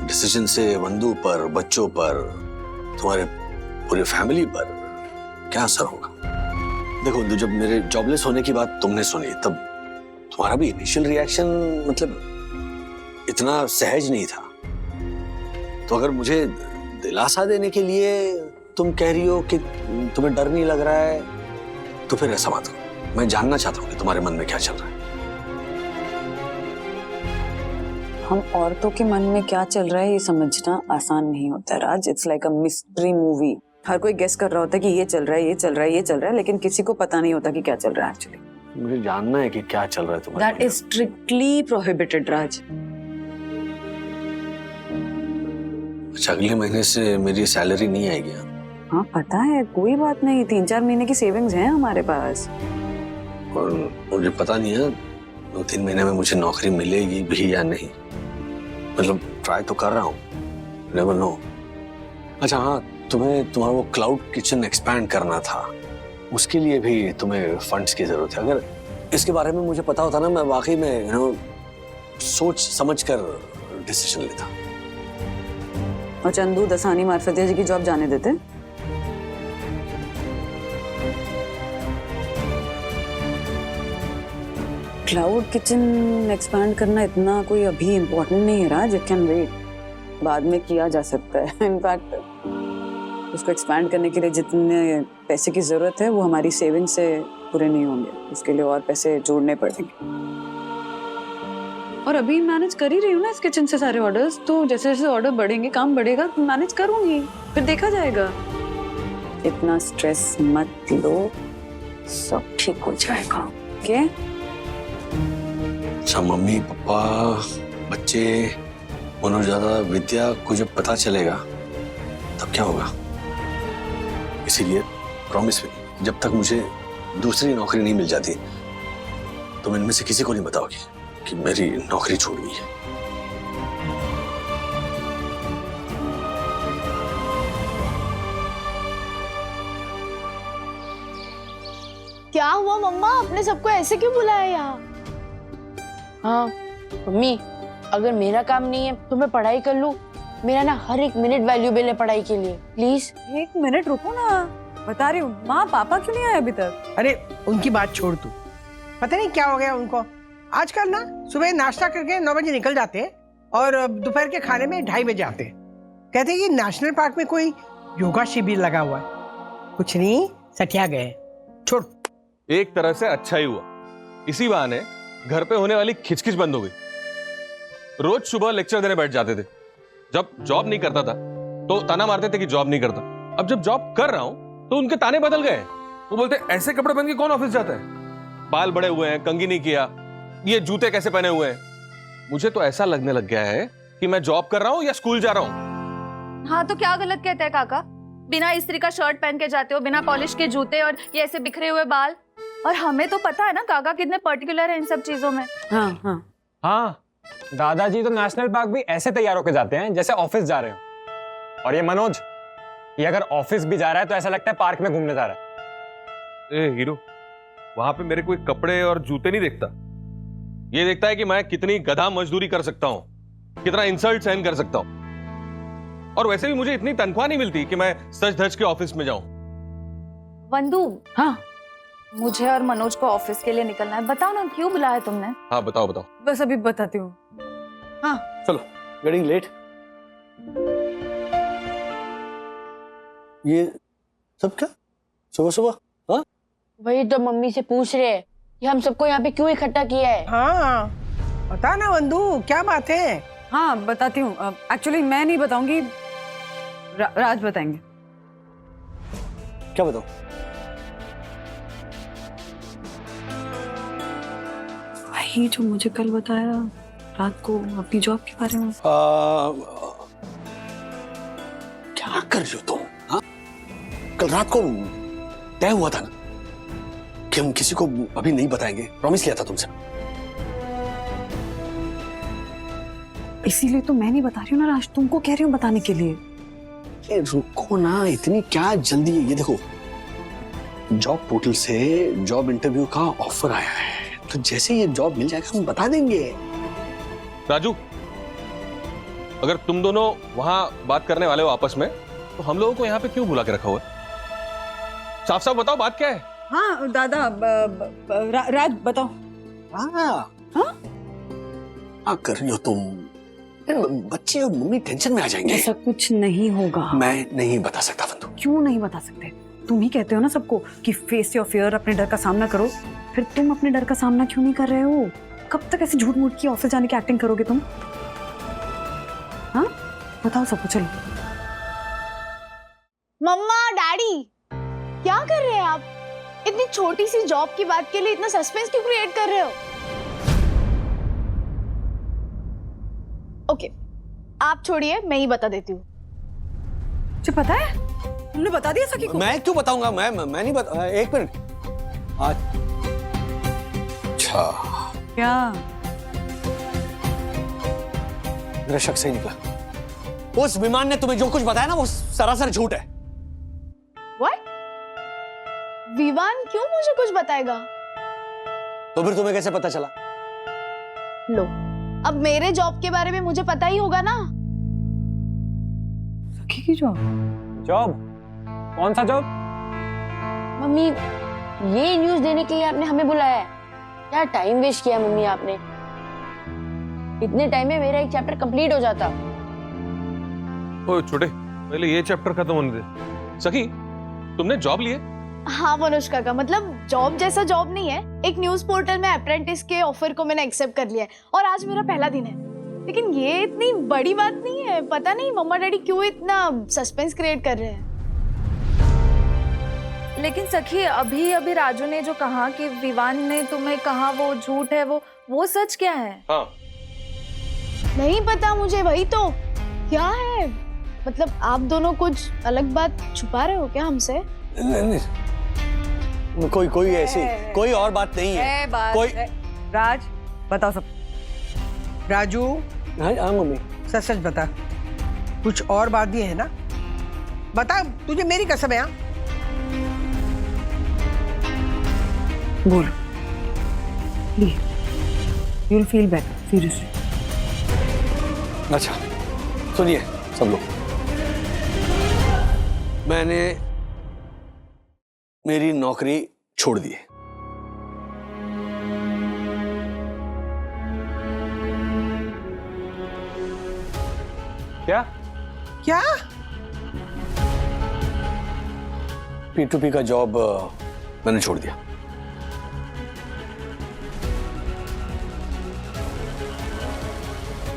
डिसीजन से बंधु पर, बच्चों पर, तुम्हारे पूरी फैमिली पर क्या असर होगा? देखो, जब मेरे जॉबलेस होने की बात तुमने सुनी तब तुम्हारा भी इनिशियल रिएक्शन मतलब इतना सहज नहीं था। तो अगर मुझे दिलासा देने के लिए तुम कह रही हो कि तुम्हें डर नहीं लग रहा है तो फिर ऐसा मत करो। मैं जानना चाहता हूँ कि तुम्हारे मन में क्या चल रहा है। हम औरतों के मन में क्या चल रहा है ये समझना आसान नहीं होता Raj. It's like a mystery movie. हर कोई गेस कर रहा होता है कि ये चल रहा है, ये चल रहा है, ये चल रहा है, लेकिन किसी को पता नहीं होता कि क्या चल रहा है एक्चुअली। मुझे जानना है कि क्या चल रहा है तुम्हारे। दैट इज स्ट्रिक्टली प्रोहिबिटेड राज। अच्छा, अगले महीने से मेरी सैलरी नहीं आएगी? हाँ पता है, कोई बात नहीं, 3-4 महीने की सेविंग्स हैं हमारे पास। और मुझे पता नहीं है 2-3 महीने में मुझे नौकरी मिलेगी भी या नहीं। मतलब ट्राई तो कर रहा हूँ, नेवर नो। अच्छा हाँ, तुम्हारा वो क्लाउड किचन एक्सपैंड करना था, उसके लिए भी तुम्हें फंड्स की जरूरत है। अगर इसके बारे में मुझे पता होता ना, मैं वाकई में सोच समझ कर डिसीजन लेता। और चंदू दसानी मार्फतिया जी की जॉब जाने देते? क्लाउड किचन एक्सपैंड करना इतना कोई अभी इम्पोर्टेंट नहीं है राज। इट कैन वेट, बाद में किया जा सकता है। इनफैक्ट उसको एक्सपैंड करने के लिए जितने पैसे की जरूरत है वो हमारी सेविंग से पूरे नहीं होंगे। उसके लिए और पैसे जोड़ने पड़ेंगे। और अभी मैनेज कर ही रही हूँ ना इस किचन से सारे ऑर्डर्स, तो जैसे जैसे ऑर्डर बढ़ेंगे, काम बढ़ेगा, तो मैनेज करूंगी, फिर देखा जाएगा। इतना स्ट्रेस मत लो, सब ठीक हो जाएगा। ओके? अच्छा, मम्मी पापा बच्चे मनोजादा विद्या को जब पता चलेगा तब क्या होगा? इसीलिए प्रॉमिस में, जब तक मुझे दूसरी नौकरी नहीं मिल जाती तुम इनमें से किसी को नहीं बताओगी कि मेरी नौकरी छूट गई है। क्या हुआ मम्मा, आपने सबको ऐसे क्यों बुलाया यहाँ? हाँ मम्मी, अगर मेरा काम नहीं है तो मैं पढ़ाई कर लूँ। मेरा ना हर एक मिनट वैल्यूबल है पढ़ाई के लिए। प्लीज 1 मिनट रुको ना, बता रही हूँ। माँ पापा क्यों नहीं आए अभी तक? अरे उनकी बात छोड़ तू, पता नहीं क्या हो गया उनको। आजकल ना सुबह नाश्ता करके 9 बजे निकल जाते हैं और दोपहर के खाने में 2:30 बजे आते हैं। कहते हैं कि नेशनल पार्क में कोई योगा शिविर लगा हुआ है। कुछ नहीं, सटिया गए। छोड़। एक तरह से अच्छा ही हुआ, इसी बहाने घर पे होने वाली खिचखिच बंद हो गई। रोज सुबह लेक्चर देने बैठ जाते थे। जब जॉब नहीं करता था तो ताना मारते थे कि जॉब नहीं करता। अब जब जॉब कर रहा हूं तो उनके ताने बदल गए। वो बोलते ऐसे कपड़े पहन के कौन ऑफिस जाता है, बाल बड़े हुए हैं, कंघी नहीं किया, ये जूते कैसे पहने हुए हैं। मुझे तो ऐसा लगने लग गया है कि मैं जॉब कर रहा हूं या स्कूल जा रहा हूं। हाँ तो क्या गलत कहते हैं काका? बिना इस्त्री का शर्ट पहन के जाते हो, बिना पॉलिश के जूते और ये ऐसे बिखरे हुए बाल। और हमें तो पता है ना काका कितने पर्टिकुलर है इन सब चीजों में। हाँ हाँ हाँ, दादाजी तो नेशनल पार्क भी ऐसे तैयार होके जाते हैं जैसे ऑफिस जा रहे हो। और ये मनोज, ये अगर ऑफिस भी जा रहा है तो ऐसा लगता है पार्क में घूमने जा रहा है। ए हीरो, वहां पे मेरे कोई कपड़े और जूते नहीं देखता। ये देखता है कि मैं कितनी गधा मजदूरी कर सकता हूं, कितना इंसल्ट सहन कर सकता हूं। और वैसे भी मुझे इतनी तनख्वाह नहीं मिलती कि मैं सज धज के ऑफिस में जाऊं। वंदू, हाँ, मुझे और मनोज को ऑफिस के लिए निकलना है। बताओ ना क्यों बुलाया तुमने? हाँ बताओ बताओ। बस अभी बताती हूँ। हाँ चलो, गेटिंग लेट। ये सब क्या सुबह सुबह? हाँ, वही तो मम्मी से पूछ रहे हैं कि हम सबको यहाँ पे क्यों इकट्ठा किया है। हाँ बता ना वंदू, क्या बात है? हाँ बताती हूँ। एक्चुअली मैं नहीं बताऊंगी, राज बताएंगे। क्या बताओ? वही जो मुझे कल बताया रात को अपनी जॉब के बारे में। क्या कर रही हो तुम? हाँ, कल रात को तय हुआ था ना कि हम किसी को अभी नहीं बताएंगे, प्रॉमिस किया था तुमसे। इसीलिए तो मैं नहीं बता रही हूँ ना राज, तुमको कह रही हूँ बताने के लिए। रुको ना, इतनी क्या जल्दी है? ये देखो, जॉब पोर्टल से जॉब इंटरव्यू का ऑफर आया है, तो जैसे ये जॉब मिल जाएगा हम बता देंगे। राजू, अगर तुम दोनों वहां बात करने वाले हो आपस में, तो हम लोगों को यहाँ पे क्यों बुला के रखा हुआ है? साफ साफ बताओ, बात क्या है? हाँ दादा, राज बताओ। हाँ, क्या कर रही हो तुम? बच्चे और मम्मी टेंशन में आ जाएंगे। ऐसा कुछ नहीं होगा। मैं नहीं बता सकता बंधु। क्यों नहीं बता सकते? तुम ही कहते हो ना सबको कि फेस योर फियर, अपने डर का सामना करो। फिर तुम अपने डर का सामना क्यों नहीं कर रहे हो? कब तक ऐसे झूठ मूठ की ऑफिस जाने की एक्टिंग करोगे तुम? हाँ बताओ सबको, चलो। मम्मा, डैडी, क्या कर रहे हैं आप? इतनी छोटी सी जॉब की बात के लिए इतना सस्पेंस क्यों क्रिएट कर रहे हो? ओके, आप छोड़िए, मैं ही बता देती हूँ। मुझे पता है, तुमने बता दिया सखी को। मैं क्यों बताऊंगा? मैं नहीं बता। एक मिनट। अच्छा, क्या? मेरा शक सही निकला। उस विमान ने तुम्हें जो कुछ बताया ना, वो सरासर झूठ है। What? विवान क्यों मुझे कुछ बताएगा? तो फिर तुम्हें कैसे पता चला? लो, अब मेरे जॉब के बारे में मुझे पता ही होगा ना। सखी की जॉब? जॉब? कौन सा जॉब? मम्मी, ये न्यूज़ देने के लिए आपने हमें बुलाया है? यार टाइम वेस्ट किया मम्मी आपने। इतने टाइम में मेरा एक चैप्टर कंप्लीट हो जाता। ओए छोटे, पहले ये चैप्टर खत्म होने दे। सखी, तुमने जॉब ली है? हाँ मनोज काका, मतलब जॉब जैसा जॉब नहीं है। एक न्यूज पोर्टल में अप्रेंटिस के ऑफर को मैंने एक्सेप्ट कर लिया है और आज मेरा पहला दिन है। लेकिन ये इतनी बड़ी बात नहीं है। पता नहीं मम्मा डैडी क्यों इतना सस्पेंस क्रिएट कर रहे हैं। लेकिन सखी, अभी अभी राजू ने जो कहा कि विवान ने तुम्हें कहा वो झूठ है, वो सच क्या है? हाँ, नहीं पता मुझे। वही तो, क्या है? मतलब आप दोनों कुछ अलग बात छुपा रहे हो क्या हमसे? नहीं, कोई ऐसी कोई और बात नहीं है। कोई राज बताओ सब। राजू, हाँ मम्मी, सच सच बता, कुछ और बात भी है ना? बता, तुझे मेरी कसम है। हाँ बोल। You will feel better seriously. अच्छा सुनिए सब लोग, मैंने मेरी नौकरी छोड़ दी है। क्या? क्या? P2P का जॉब मैंने छोड़ दिया।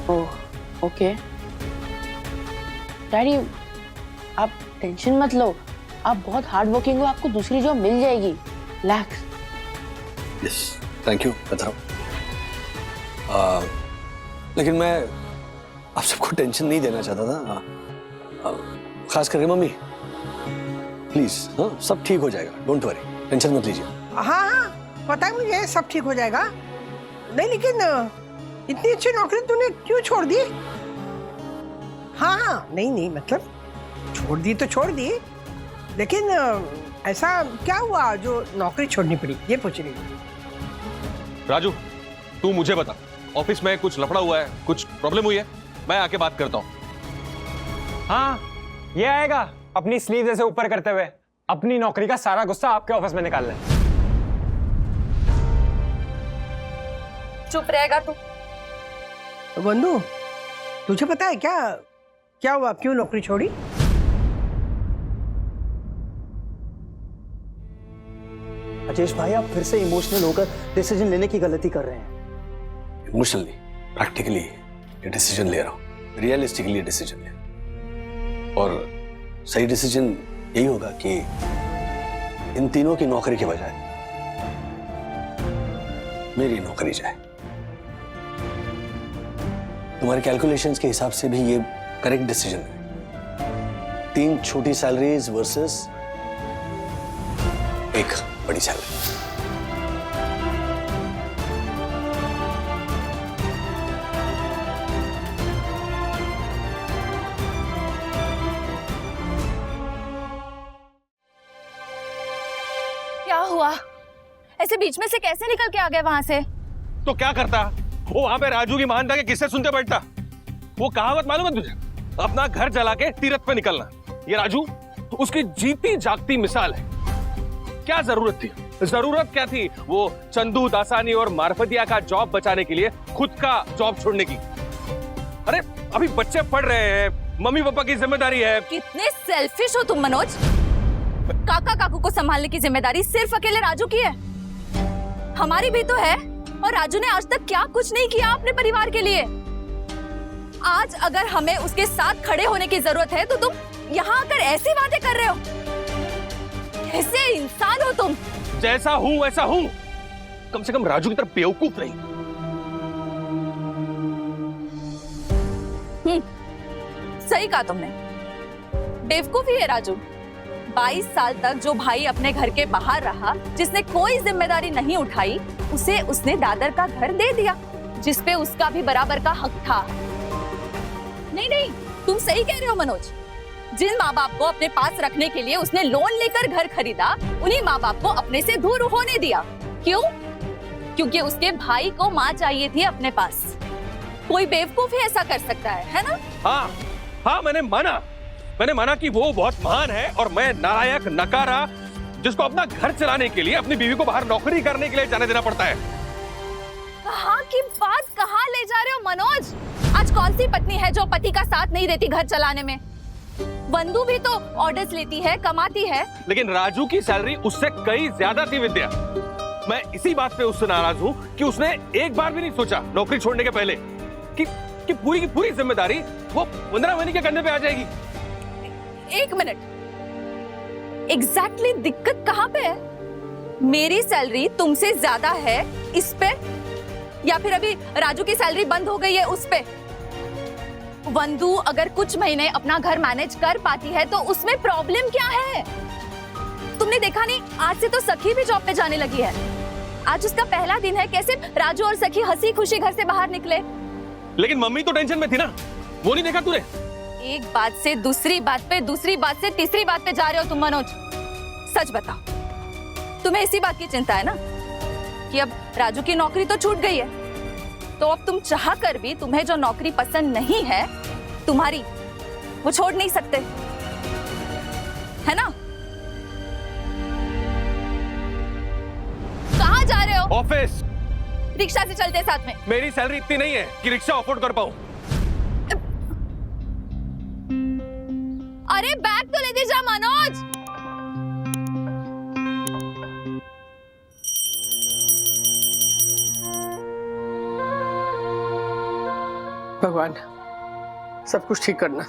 ओह ओके डैडी, आप टेंशन मत लो, आप बहुत हार्ड वर्किंग हो, आपको दूसरी जॉब मिल जाएगी। Relax. Yes thank you Atharva. लेकिन मैं आप सबको टेंशन नहीं देना चाहता था, खास करके मम्मी। प्लीज हाँ, सब ठीक हो जाएगा, डोंट वरी, टेंशन मत लीजिए। हाँ हाँ पता है मुझे, सब ठीक हो जाएगा। नहीं लेकिन इतनी अच्छी नौकरी तूने क्यों छोड़ दी? हाँ हाँ नहीं नहीं मतलब छोड़ दी तो छोड़ दी, लेकिन ऐसा क्या हुआ जो नौकरी छोड़नी पड़ी, ये पूछ रही हूँ। राजू तू मुझे बता, ऑफिस में कुछ लफड़ा हुआ है, कुछ प्रॉब्लम हुई है? मैं आके बात करता हूँ। हाँ ये आएगा अपनी स्लीव जैसे ऊपर करते हुए, अपनी नौकरी का सारा गुस्सा आपके ऑफिस में निकाल ले। चुप रहेगा तू? बंधु तुझे पता है क्या क्या हुआ, क्यों नौकरी छोड़ी? राजेश भाई आप फिर से इमोशनल होकर डिसीजन लेने की गलती कर रहे हैं। इमोशनली प्रैक्टिकली ये डिसीजन ले रहा हूँ, रियलिस्टिकली डिसीजन ले, और सही डिसीजन यही होगा कि इन तीनों की नौकरी के बजाय मेरी नौकरी जाए। तुम्हारे कैलकुलेशंस के हिसाब से भी ये करेक्ट डिसीजन है। 3 छोटी सैलरीज वर्सेस 1 बड़ी सैलरी। क्या हुआ? ऐसे बीच में से कैसे निकल के आ गए वहां से? तो क्या करता वो वहां पे राजू की महानता के किस्से सुनते बैठता? वो कहावत मालूम है तुझे, अपना घर जला के तीरथ पे निकलना। ये राजू उसकी जीती जागती मिसाल है। क्या जरूरत थी, जरूरत क्या थी वो चंदू दासानी और मार्फतिया का जॉब बचाने के लिए खुद का जॉब छोड़ने की? अरे अभी बच्चे पढ़ रहे हैं, मम्मी पापा की जिम्मेदारी है। कितने सेल्फिश हो तुम मनोज। काका काकू को संभालने की जिम्मेदारी सिर्फ अकेले राजू की है, हमारी भी तो है। और राजू ने आज तक क्या कुछ नहीं किया अपने परिवार के लिए। आज अगर हमें उसके साथ खड़े होने की जरूरत है तो तुम यहाँ आकर ऐसी बातें कर रहे हो। कैसे इंसान हो तुम? जैसा हूं वैसा हूं, कम से कम राजू की तरफ बेवकूफ नहीं। सही कहा तुमने, बेवकूफ ही है राजू। 22 साल तक जो भाई अपने घर के बाहर रहा, जिसने कोई जिम्मेदारी नहीं उठाई, उसे उसने दादर का घर दे दिया, जिसपे उसका भी बराबर का हक था। नहीं नहीं, तुम सही कह रहे हो मनोज। जिन माँ बाप को अपने पास रखने के लिए उसने लोन लेकर घर खरीदा, उन्हीं माँ बाप को अपने से दूर होने दिया। क्यों? क्योंकि उसके भाई को माँ चाहिए थी अपने पास। कोई बेवकूफ ही ऐसा कर सकता है ना? हाँ हाँ मैंने माना कि वो बहुत महान है और मैं नालायक नकारा जिसको अपना घर चलाने के लिए अपनी बीवी को बाहर नौकरी करने के लिए जाने देना पड़ता है। कहाँ की बात कहाँ ले जा रहे हो मनोज? आज कौन सी पत्नी है जो पति का साथ नहीं देती घर चलाने में? बंधु भी तो ऑर्डर्स लेती है, कमाती है। लेकिन राजू की सैलरी उससे कई ज्यादा थी विद्या। मैं इसी बात पे उससे नाराज हूँ कि उसने एक बार भी नहीं सोचा नौकरी छोड़ने के पहले कि पूरी की पूरी जिम्मेदारी वो 15 महीने के कंधे पे आ जाएगी। एक मिनट, एग्जैक्टली दिक्कत कहाँ पे है? मेरी सैलरी तुमसे ज्यादा है इस पे, या फिर अभी राजू की सैलरी बंद हो गई है उस पे? वंदु अगर कुछ महीने अपना घर मैनेज कर पाती है तो उसमें प्रॉब्लम क्या है? तुमने देखा नहीं, आज से तो सखी भी जॉब पे जाने लगी है। आज उसका पहला दिन है, कैसे राजू और सखी हंसी खुशी घर से बाहर निकले। लेकिन मम्मी तो टेंशन में थी ना, वो नहीं देखा तूने? एक बात से दूसरी बात पे, दूसरी बात से तीसरी बात पे जा रहे हो तुम मनोज। सच बताओ, तुम्हें इसी बात की चिंता है ना कि अब राजू की नौकरी तो छूट गई है, तो अब तुम चाह कर भी तुम्हें जो नौकरी पसंद नहीं है तुम्हारी, वो छोड़ नहीं सकते, है ना? कहाँ जा रहे हो? ऑफिस। रिक्शा से चलते साथ में। मेरी सैलरी इतनी नहीं है कि रिक्शा अफोर्ड कर पाऊं। अरे बैग तो लेते जा मनोज। भगवान सब कुछ ठीक करना।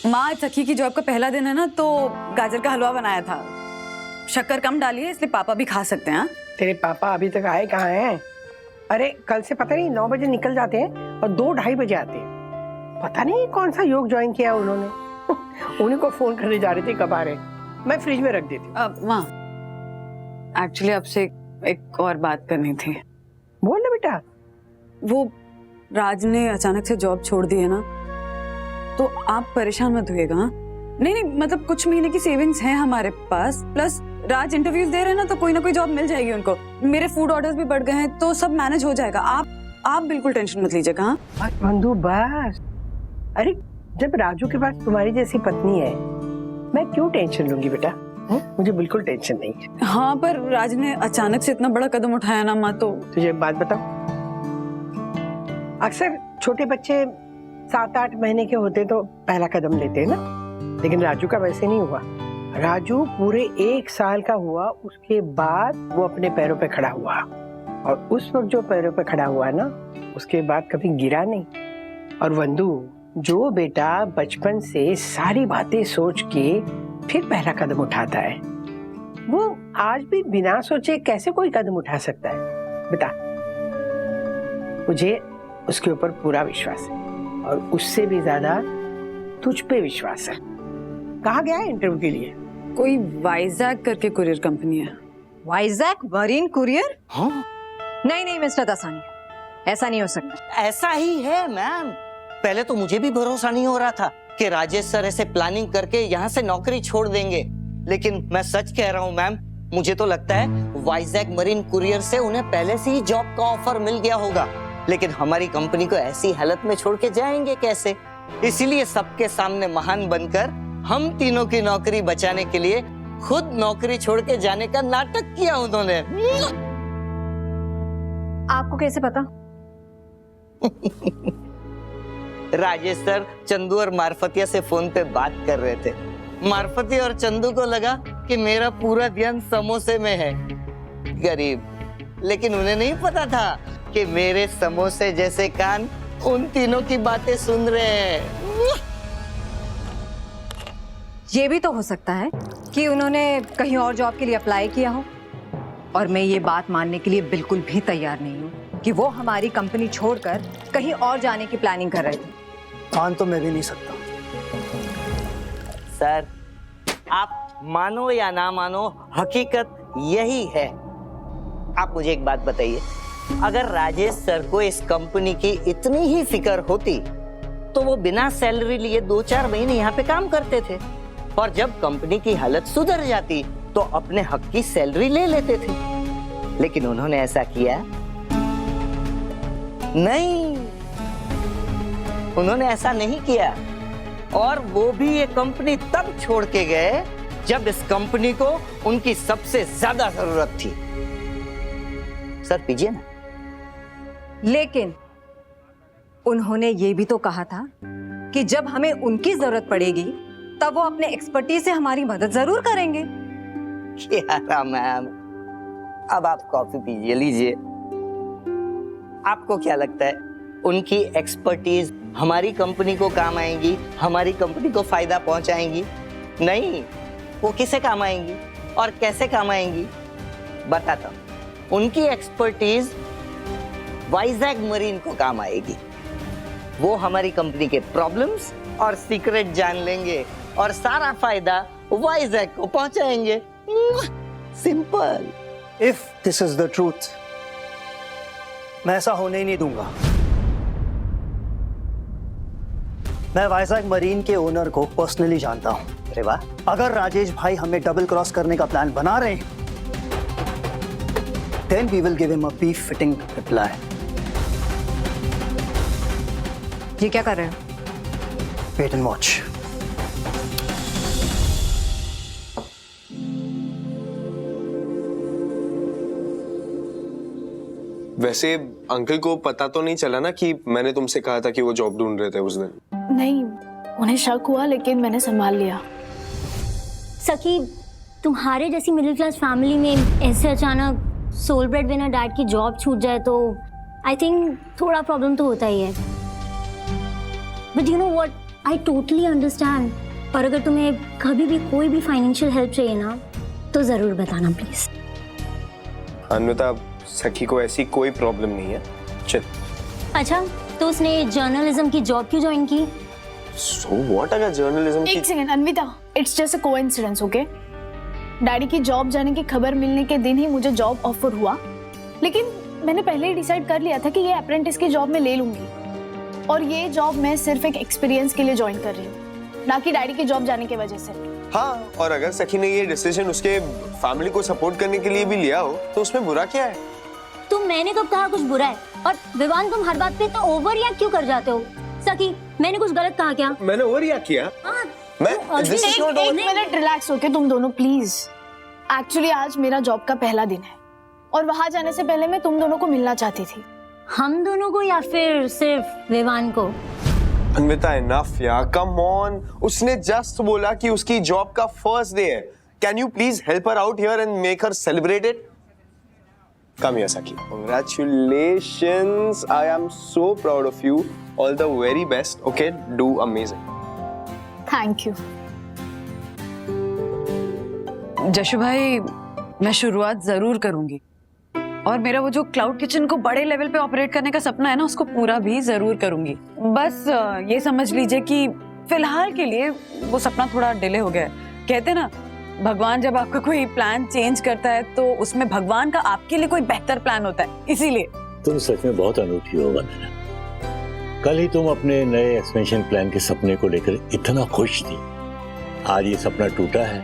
माँ, सखी की जॉब का पहला दिन है ना, तो गाजर का हलवा बनाया था। शक्कर कम डाली है, इसलिए पापा भी खा सकते हैं। तेरे पापा अभी तक आए कहाँ हैं? अरे कल से पता नहीं 9 बजे निकल जाते हैं और 2-2:30 बजे आते हैं। पता नहीं कौन सा योग ज्वाइन किया उन्होंने। उन्हीं को फोन करने जा रहे थे कब आ रहे। मैं फ्रिज में रख देती। माँ, एक्चुअली आपसे एक और बात करनी थी। बोल ना बेटा। वो राज ने अचानक से जॉब छोड़ दी है ना, तो आप परेशान मत होइएगा। नहीं, मतलब कुछ महीने की सेविंग्स हैं हमारे पास, प्लस राज इंटरव्यूज दे रहे हैं ना, तो कोई ना कोई जॉब मिल जाएगी उनको। मेरे फूड ऑर्डर्स भी बढ़ गए हैं, तो सब मैनेज हो जाएगा। आप बिल्कुल टेंशन मत लीजिएगा। हाँ बंधु बस। अरे जब राजू के पास तुम्हारी जैसी पत्नी है, मैं क्यों टेंशन लूंगी बेटा? मुझे बिल्कुल टेंशन नहीं है। हाँ, पर राज ने अचानक से इतना बड़ा कदम उठाया ना माँ, तो तुझे एक बात बताओ, अक्सर छोटे बच्चे 7-8 महीने के होते तो पहला कदम लेते हैं ना, लेकिन राजू का वैसे नहीं हुआ। राजू पूरे 1 साल का हुआ, उसके बाद वो अपने पैरों पे खड़ा हुआ। और उस वक्त जो पैरों पे खड़ा हुआ ना, उसके बाद कभी गिरा नहीं। और वंदु, जो बेटा बचपन से सारी बातें सोच के फिर पहला कदम उठाता है, वो आज भी बिना सोचे कैसे कोई कदम उठा सकता है? बता। मुझे उसके ऊपर पूरा विश्वास है, और उससे भी ज्यादा तुझ पे विश्वास है। कहाँ गया है इंटरव्यू के लिए? कोई वाइजैक करके कुरियर कंपनी है। Vizag marine courier? हाँ? नहीं मिस्टर दासानी, ऐसा नहीं हो सकता। ऐसा ही है मैम। पहले तो मुझे भी भरोसा नहीं हो रहा था कि राजेश सर ऐसे प्लानिंग करके यहाँ से नौकरी छोड़ देंगे, लेकिन मैं सच कह रहा हूँ मैम, मुझे तो लगता है वाइजैक मरीन कुरियर से उन्हें पहले से ही जॉब का ऑफर मिल गया होगा, लेकिन हमारी कंपनी को ऐसी हालत में छोड़ के जाएंगे कैसे? इसीलिए सबके सामने महान बनकर हम तीनों की नौकरी बचाने के लिए खुद नौकरी छोड़ के जाने का नाटक किया उन्होंने। आपको कैसे पता? राजेश सर चंदू और मार्फतिया से फोन पे बात कर रहे थे। मार्फती और चंदू को लगा कि मेरा पूरा ध्यान समोसे में है। गरीब, लेकिन उन्हें नहीं पता था कि मेरे समोसे जैसे कान उन तीनों की बातें सुन रहे हैं। ये भी तो हो सकता है कि उन्होंने कहीं और जॉब के लिए अप्लाई किया हो, और मैं ये बात मानने के लिए बिल्कुल भी तैयार नहीं हूँ कि वो हमारी कंपनी छोड़कर कहीं और जाने की प्लानिंग कर रहे थे। मान तो मैं भी नहीं सकता। सर, आप मानो या ना मानो, हकीकत यही है। आप मुझे एक बात बताइए, अगर राजेश सर को इस कंपनी की इतनी ही फिक्र होती तो वो बिना सैलरी लिए 2-4 महीने यहाँ पे काम करते थे, और जब कंपनी की हालत सुधर जाती तो अपने हक की सैलरी ले लेते थे। लेकिन उन्होंने ऐसा किया नहीं, उन्होंने ऐसा नहीं किया, और वो भी ये कंपनी तब छोड़ के गए जब इस कंपनी को उनकी सबसे ज्यादा जरूरत थी। सर पीजिए ना। लेकिन उन्होंने ये भी तो कहा था कि जब हमें उनकी जरूरत पड़ेगी तब वो अपने एक्सपर्टीज से हमारी मदद जरूर करेंगे। क्या मैम, अब आप कॉफी पीजिए, लीजिए। आपको क्या लगता है उनकी एक्सपर्टीज हमारी कंपनी को काम आएंगी, हमारी कंपनी को फायदा पहुंचाएंगी? नहीं, वो किसे काम आएंगी और कैसे काम आएंगी? बताता हूं। उनकी एक्सपर्टीज वाइजैक मरीन को काम आएगी। वो हमारी कंपनी के प्रॉब्लम्स और सीक्रेट जान लेंगे और सारा फायदा वाइजैक को पहुंचाएंगे। Simple. If this is the truth, मैं ऐसा होने ही नहीं दूंगा। मैं वाइजैक मरीन के ओनर को पर्सनली जानता हूं। अरे वाह, अगर राजेश भाई हमें डबल क्रॉस करने का प्लान बना रहे हैं, then we will give him a befitting reply. ये क्या कर रहे हो? Wait and watch. वैसे अंकल को पता तो नहीं चला ना कि मैंने तुमसे कहा था कि वो जॉब ढूंढ रहे थे उस दिन? नहीं, उन्हें शक हुआ लेकिन मैंने संभाल लिया। सखी, तुम्हारे जैसी मिडिल क्लास फैमिली में ऐसे अचानक सोल ब्रेड विनर डैड की जॉब छूट जाए तो आई थिंक थोड़ा प्रॉब्लम तो होता ही है। But you know what, I totally understand. पर अगर तुम्हें कभी भी कोई भी फाइनेंशियल हेल्प चाहिए ना तो जरूर बताना प्लीज। अन्विता, सखी को ऐसी कोई प्रॉब्लम नहीं है, चल। अच्छा, तो उसने जर्नलिज्म की जॉब क्यों ज्वाइन की? So what अगर जर्नलिज्म की? एक second Anvita, it's just a coincidence, okay? Daddy की जॉब जाने की खबर मिलने के दिन ही मुझे जॉब ऑफर हुआ, लेकिन मैंने पहले ही डिसाइड कर लिया था कि ये अप्रेंटिस की जॉब मैं ले लूंगी, और ये जॉब मैं सिर्फ एक एक्सपीरियंस के लिए ज्वाइन कर रही हूँ, ना कि डैडी की जॉब जाने की वजह से। हाँ, और अगर सखी ने ये डिसीजन उसके फैमिली को सपोर्ट करने के लिए भी लिया हो तो उसमें बुरा क्या है? तो मैंने कब कहा कुछ बुरा है? और विवान, तुम हर बात पे तो ओवर रिएक्ट क्यों कर जाते हो? सखी, मैंने कुछ गलत कहा क्या? मैंने ओवर रिएक्ट किया? मैं एक मिनट रिलैक्स होके तुम दोनों प्लीज। एक्चुअली आज मेरा जॉब का पहला दिन है और वहां जाने से पहले मैं तुम दोनों को मिलना चाहती थी। हम दोनों को या फिर सिर्फ विवान को? अन्विता, इनफ यार, कम ऑन। उसने जस्ट बोला कि उसकी जॉब का फर्स्ट डे है। Can you please help her out here and make her celebrate it? Come here, Saki. Congratulations. I am so proud of you. All the very best. Okay, do amazing. Thank you. Jashu भाई, मैं शुरुआत जरूर करूंगी और मेरा वो जो cloud kitchen को बड़े लेवल पे ऑपरेट करने का सपना है ना, उसको पूरा भी जरूर करूंगी। बस ये समझ लीजिए कि फिलहाल के लिए वो सपना थोड़ा डिले हो गया है। कहते हैं ना, भगवान जब आपका कोई प्लान चेंज करता है तो उसमें भगवान का आपके लिए कोई बेहतर प्लान होता है, इसीलिए। तुम सच में बहुत अनूठी हो वंदना। कल ही तुम अपने नए एक्सपेंशन प्लान के सपने को लेकर इतना खुश थी, आज ये सपना टूटा है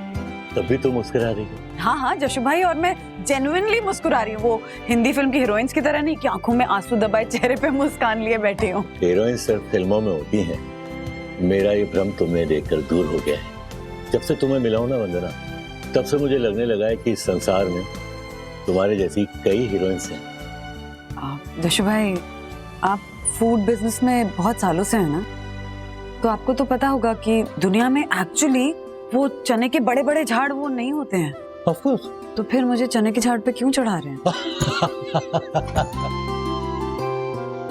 तब भी तुम मुस्कुरा रही हो। हाँ हाँ जशु भाई, और मैं जेन्युइनली मुस्कुरा रही हूँ। वो हिंदी फिल्म की हीरोइंस की तरह नहीं कि आंखों में आंसू दबाए चेहरे पे मुस्कान लिए बैठी हूँ। हीरोइन सिर्फ फिल्मों में होती हैं। मेरा ये भ्रम तुम्हें देखकर दूर हो गया है। जब से तुम्हें मिला हूं ना वंदना, तब से मुझे लगने लगा है कि इस संसार में तुम्हारे जैसी कई हीरोइंस हैं। जशु भाई, आप फूड बिजनेस में बहुत सालों से हैं ना, तो आपको तो पता होगा कि दुनिया में एक्चुअली वो चने के बड़े बड़े झाड़ वो नहीं होते हैं। Of course. तो फिर मुझे चने के झाड़ पे क्यों चढ़ा रहे हैं?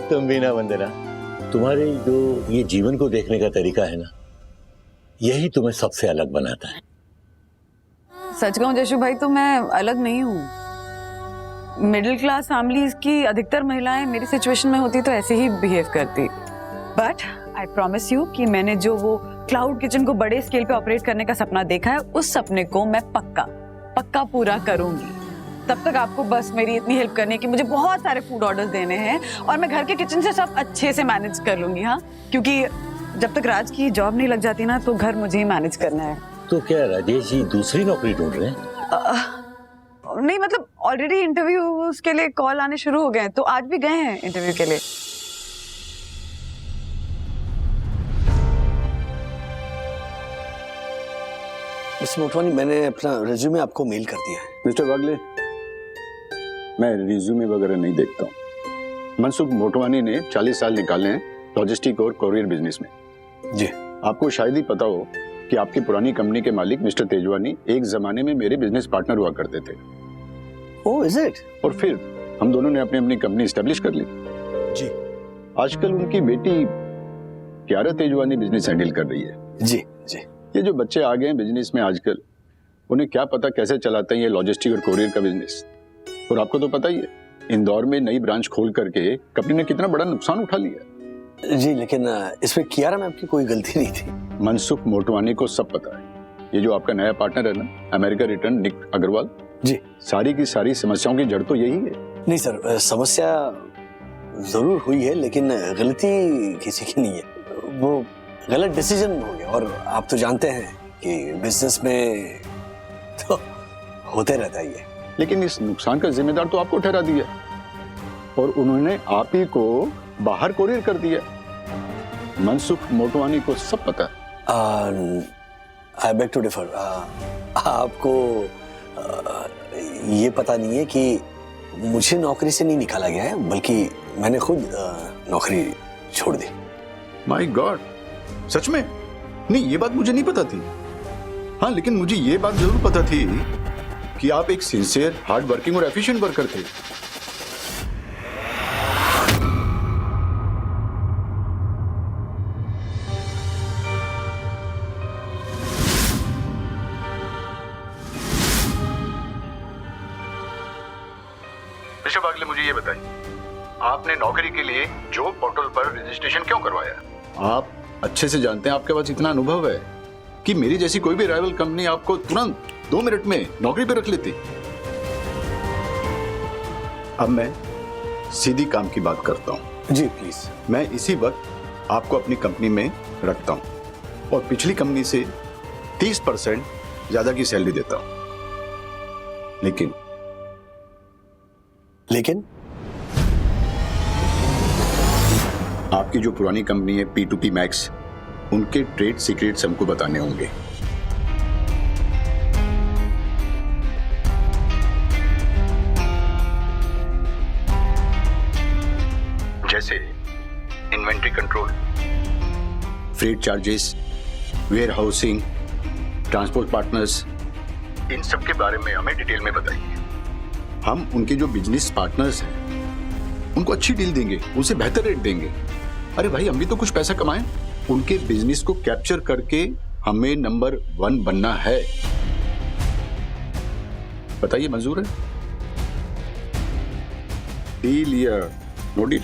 तुम भी ना वंदना, तुम्हारे जो ये जीवन को देखने का तरीका है ना, यही तुम्हें सबसे अलग बनाता है। सच कहूं जशु भाई, तो मैं अलग नहीं हूँ। मिडिल क्लास फैमिलीज की अधिकतर महिलाएं मेरी सिचुएशन में होती तो ऐसे ही बिहेव करती। बट आई प्रॉमिस यू कि मैंने जो वो क्लाउड किचन को बड़े स्केल पे ऑपरेट करने का सपना देखा है, उस सपने को मैं पक्का पूरा करूंगी। तब तक आपको बस मेरी इतनी हेल्प करनी है कि मुझे बहुत सारे फूड ऑर्डर्स देने हैं और मैं घर के किचन से सब अच्छे से मैनेज कर लूंगी। हाँ, क्योंकि जब तक राज की जॉब नहीं लग जाती ना, तो घर मुझे ही मैनेज करना है। तो क्या राजेश जी दूसरी नौकरी ढूंढ रहे हैं? नहीं, मतलब ऑलरेडी इंटरव्यूज के लिए कॉल आने शुरू हो गए हैं, तो आज भी गए हैं इंटरव्यू के लिए। मिस्टर मोटवानी, मैंने अपना रिज्यूमे आपको मेल कर दिया है। मिस्टर वागले, मैं रिज्यूमे वगैरह नहीं देखता हूँ। मनसुख मोटवानी ने 40 साल निकाले हैं लॉजिस्टिक और कोरियर बिजनेस में। जी। आपको शायद ही पता हो कि आपकी पुरानी कंपनी के मालिक मिस्टर तेजवानी एक जमाने में मेरे बिजनेस पार्टनर हुआ करते थे। ओह, इज इट? और फिर हम दोनों ने अपनी अपनी कंपनी एस्टेब्लिश कर ली। जी। आजकल उनकी बेटी क्यारा तेजवानी बिजनेस हैंडल कर रही है। जी जी। ये जो बच्चे आ गए हैं बिजनेस में आजकल, उन्हें क्या पता कैसे चलाते हैं ये लॉजिस्टिक और कोरियर का बिजनेस। और आपको तो पता ही है, इंदौर में नई ब्रांच खोल करके कंपनी ने कितना बड़ा नुकसान उठा लिया। जी, लेकिन इसमें कियारा मैम की कोई गलती नहीं थी। मनसुख मोटवानी को सब पता है। ये जो आपका नया पार्टनर है ना, अमेरिका रिटर्न निक अग्रवाल, जी, सारी की सारी समस्याओं की जड़ तो यही है। नहीं सर, समस्या जरूर हुई है, लेकिन गलती किसी की नहीं है। वो गलत डिसीजन हो गया, और आप तो जानते हैं कि बिजनेस में तो होते रहता ही है। लेकिन इस नुकसान का जिम्मेदार तो आपको ठहरा दिया, और उन्होंने आप ही को बाहर कोरियर कर दिया। मनसुख मोटवानी को सब पता है। I beg to differ. आपको ये पता नहीं है कि मुझे नौकरी से नहीं निकाला गया है, बल्कि मैंने खुद नौकरी छोड़ दी। माय गॉड, सच में? नहीं, ये बात मुझे नहीं पता थी। हाँ, लेकिन मुझे ये बात जरूर पता थी कि आप एक सिंसियर, हार्ड वर्किंग और एफिशिएंट वर्कर थे। मिस्टर बागले, मुझे ये बताइए, आपने नौकरी के लिए जॉब पोर्टल पर रजिस्ट्रेशन क्यों करवाया? आप अच्छे से जानते हैं, आपके पास इतना अनुभव है कि मेरी जैसी कोई भी राइवल कंपनी आपको तुरंत 2 मिनट में नौकरी पे रख लेती। अब मैं सीधी काम की बात करता हूँ। जी प्लीज। मैं इसी वक्त आपको अपनी कंपनी में रखता हूँ, और पिछली कंपनी से 30% ज्यादा की सैलरी देता हूँ। लेकिन आपकी जो पुरानी कंपनी है P2P मैक्स, उनके ट्रेड सीक्रेट्स हमको बताने होंगे। जैसे inventory control, freight charges, warehousing, transport partners, इन सब के बारे में हमें डिटेल में बताइए। हम उनके जो बिजनेस पार्टनर्स हैं उनको अच्छी डील देंगे, उनसे बेहतर रेट देंगे। अरे भाई, हम भी तो कुछ पैसा कमाएं। उनके बिजनेस को कैप्चर करके हमें नंबर 1 बनना है। बताइए, मंजूर है? डील या नो डील?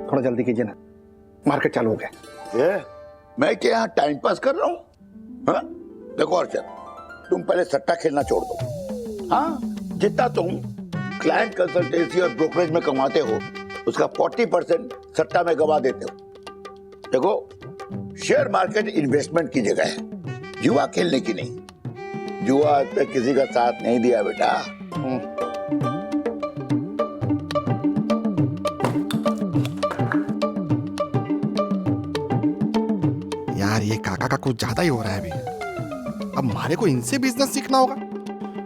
थोड़ा जल्दी कीजिए ना, मार्केट चालू हो गया। ये मैं क्या यहाँ टाइम पास कर रहा हूँ? हाँ? देखो अर्चन, तुम पहले सट्टा खेलना छोड़ दो। हाँ, जितना तुम क्लाइंट कंसल्टेंसी और ब्रोकरेज में कमाते हो, उसका 40% सट्टा में गवा देते हो। देखो, शेयर मार्केट इन्वेस्टमेंट की जगह है, जुआ खेलने की नहीं। जुआ आज तक किसी का साथ नहीं दिया बेटा। यार, ये काका का कुछ ज्यादा ही हो रहा है अभी। अब हमारे को इनसे बिजनेस सीखना होगा।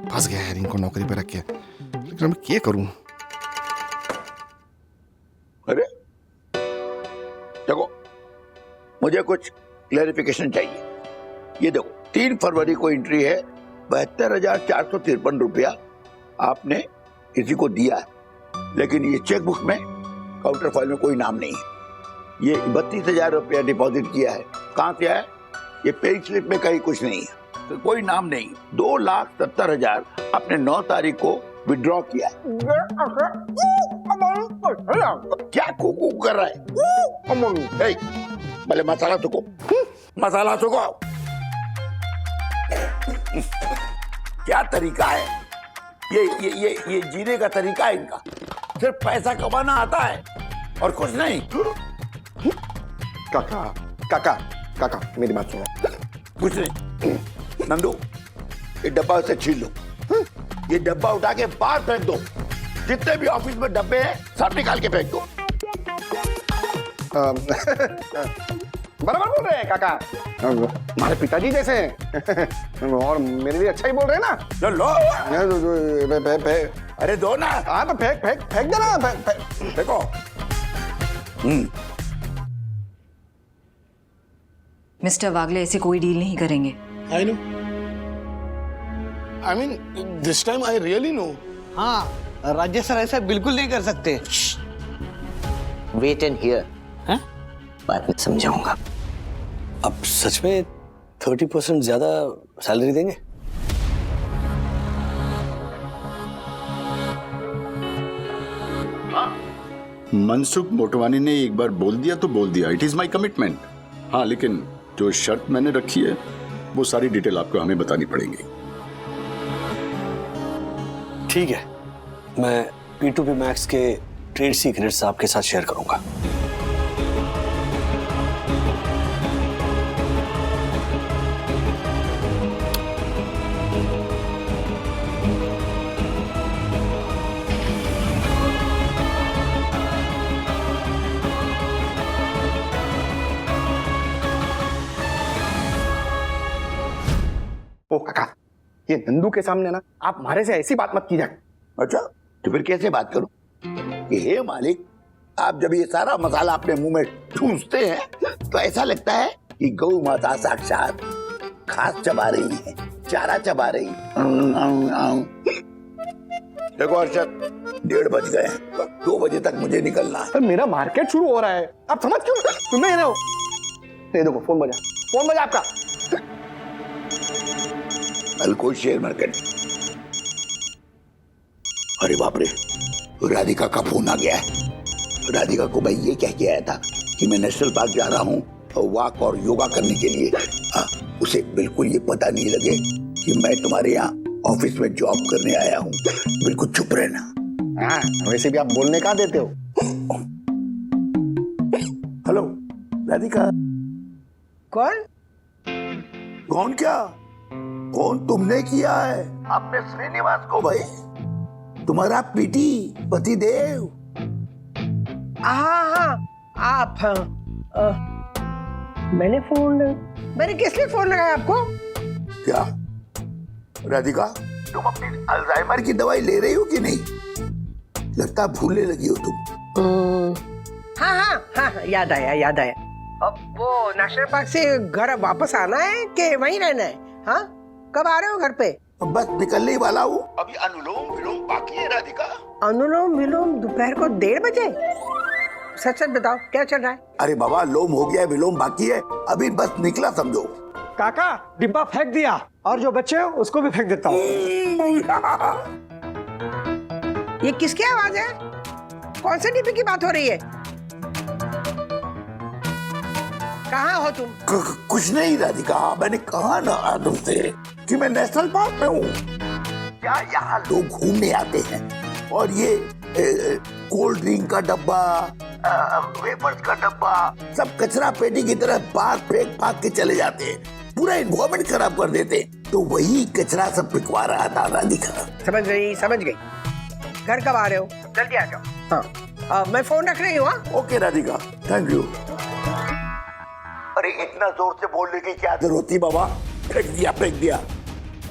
फंस गया यार इनको नौकरी पे रख के, लेकिन मैं क्या करूं? अरे देखो, मुझे कुछ क्लैरिफिकेशन चाहिए। ये देखो, 3 फरवरी को एंट्री है, 72,453 रुपया आपने किसी को दिया है, लेकिन ये चेकबुक में, काउंटर फाइल में कोई नाम नहीं है। ये 32,000 रुपया डिपॉजिट किया है, कहाँ से आया? ये पे स्लिप में कहीं कुछ नहीं है, तो कोई नाम नहीं। 2,70,000 आपने 9 तारीख को विड्रॉ किया है। क्या कुकू कर रहा है? भले मसाला चुको, मसाला चुको। क्या तरीका है ये जीने का तरीका है इनका। सिर्फ पैसा कमाना आता है और कुछ नहीं। काका काका काका, मेरी बात सुनो। कुछ नहीं नंदू, ये डब्बा से छीन लो। ये डब्बा उठा के बाहर फेंक दो। जितने भी ऑफिस में डब्बे हैं सब निकाल के फेंक दो। बराबर बोल रहे हैं काका, हमारे पिताजी जैसे हैं। और मेरे लिए अच्छा ही बोल रहे हैं ना। लो अरे दो ना। हाँ तो फेंक देना, देखो। मिस्टर वागले ऐसे कोई डील नहीं करेंगे। I know. I mean, this time I really know. हाँ, राज्य सर ऐसा बिल्कुल नहीं कर सकते। वेट एंड हियर, बाद में समझाऊंगा। अब सच में 30% ज्यादा सैलरी देंगे? मनसुख मोटवानी ने एक बार बोल दिया तो बोल दिया, इट इज माई कमिटमेंट। हाँ, लेकिन जो शर्त मैंने रखी है वो सारी डिटेल आपको हमें बतानी पड़ेगी। ठीक है, मैं P2P मैक्स के ट्रेड सीक्रेट्स आपके साथ शेयर करूंगा। ओ काका, ये नंदू के सामने ना आप हमारे से ऐसी बात मत कीजिए। अच्छा, तो फिर कैसे बात करूं कि हे मालिक, आप जब ये सारा मसाला अपने मुंह में ठूंसते हैं तो ऐसा लगता है कि गौ माता साक्षात घास चबा रही है, चारा चबा रही। देखो अरशद, 1:30 बज गए, 2 बजे तक मुझे निकलना है। मेरा मार्केट शुरू हो रहा है, आप समझ क्यों सुन रहे हो? ये देखो फोन बजा आपका। अलकोज शेयर मार्केट। अरे बाप रे, राधिका का फोन आ गया है। राधिका को मैं ये कह के आया था कि मैं नेशनल पार्क जा रहा हूँ वॉक और योगा करने के लिए। उसे बिल्कुल ये पता नहीं लगे कि मैं तुम्हारे यहाँ ऑफिस में जॉब करने आया हूँ। बिल्कुल चुप रहना। हाँ, वैसे भी आप बोलने कहाँ देते हो। हेलो राधिका। कौन? कौन क्या? कौन तुमने किया है? आपने श्रीनिवास को भाई, तुम्हारा पीटी पतिदेव। हाँ, आप मैंने किस लिए फोन लगाया आपको? क्या राधिका, तुम अपनी अल्जाइमर की दवाई ले रही हो कि नहीं? लगता भूलने लगी हो तुम। हाँ, याद आया। अब वो नेशनल पार्क से घर वापस आना है कि वहीं रहना है? हाँ, कब आ रहे हो घर पे? बस निकलने ही वाला हूँ। अभी अनुलोम विलोम बाकी है राधिका। अनुलोम विलोम दोपहर को 1:30 बजे? सच बताओ क्या चल रहा है? अरे बाबा, लोम हो गया, विलोम बाकी है, अभी बस निकला समझो। काका, डिब्बा फेंक दिया और जो बच्चे हो उसको भी फेंक देता हूँ। ये किसकी आवाज है? कौन से डिब्बे की बात हो रही है? कहाँ हो तुम? कुछ नहीं राधिका, मैंने कहा ना तुमसे कि मैं नेशनल पार्क में हूँ। क्या यहाँ लोग घूमने आते हैं और ये कोल्ड ड्रिंक का डब्बा, वेफर्स का डब्बा सब कचरा पेटी की तरह बाहर फेंक के चले जाते हैं, पूरा एनवायरनमेंट खराब कर देते हैं। तो वही कचरा सब पिकवा रहा था राधिका। समझ गई। घर कब आ रहे हो? जल्दी आ जाओ। हाँ, मैं फोन रख रही हूँ। Okay Radhika, thank you. अरे इतना जोर से बोलने की क्या जरूरत थी बाबा? फेंक दिया।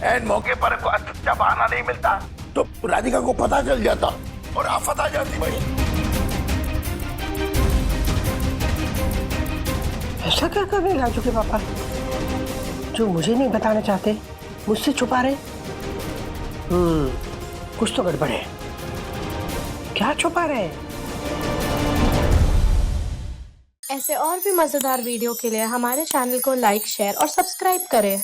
एंड मौके पर अच्छा बहाना नहीं मिलता तो राधिका को पता चल जाता और आफत आ जाती भाई। ऐसा क्या कर रहे राजू के पापा, जो मुझे नहीं बताना चाहते, मुझसे छुपा रहे? कुछ तो गड़बड़ है। क्या छुपा रहे हैं? ऐसे और भी मजेदार वीडियो के लिए हमारे चैनल को लाइक, शेयर और सब्सक्राइब करें।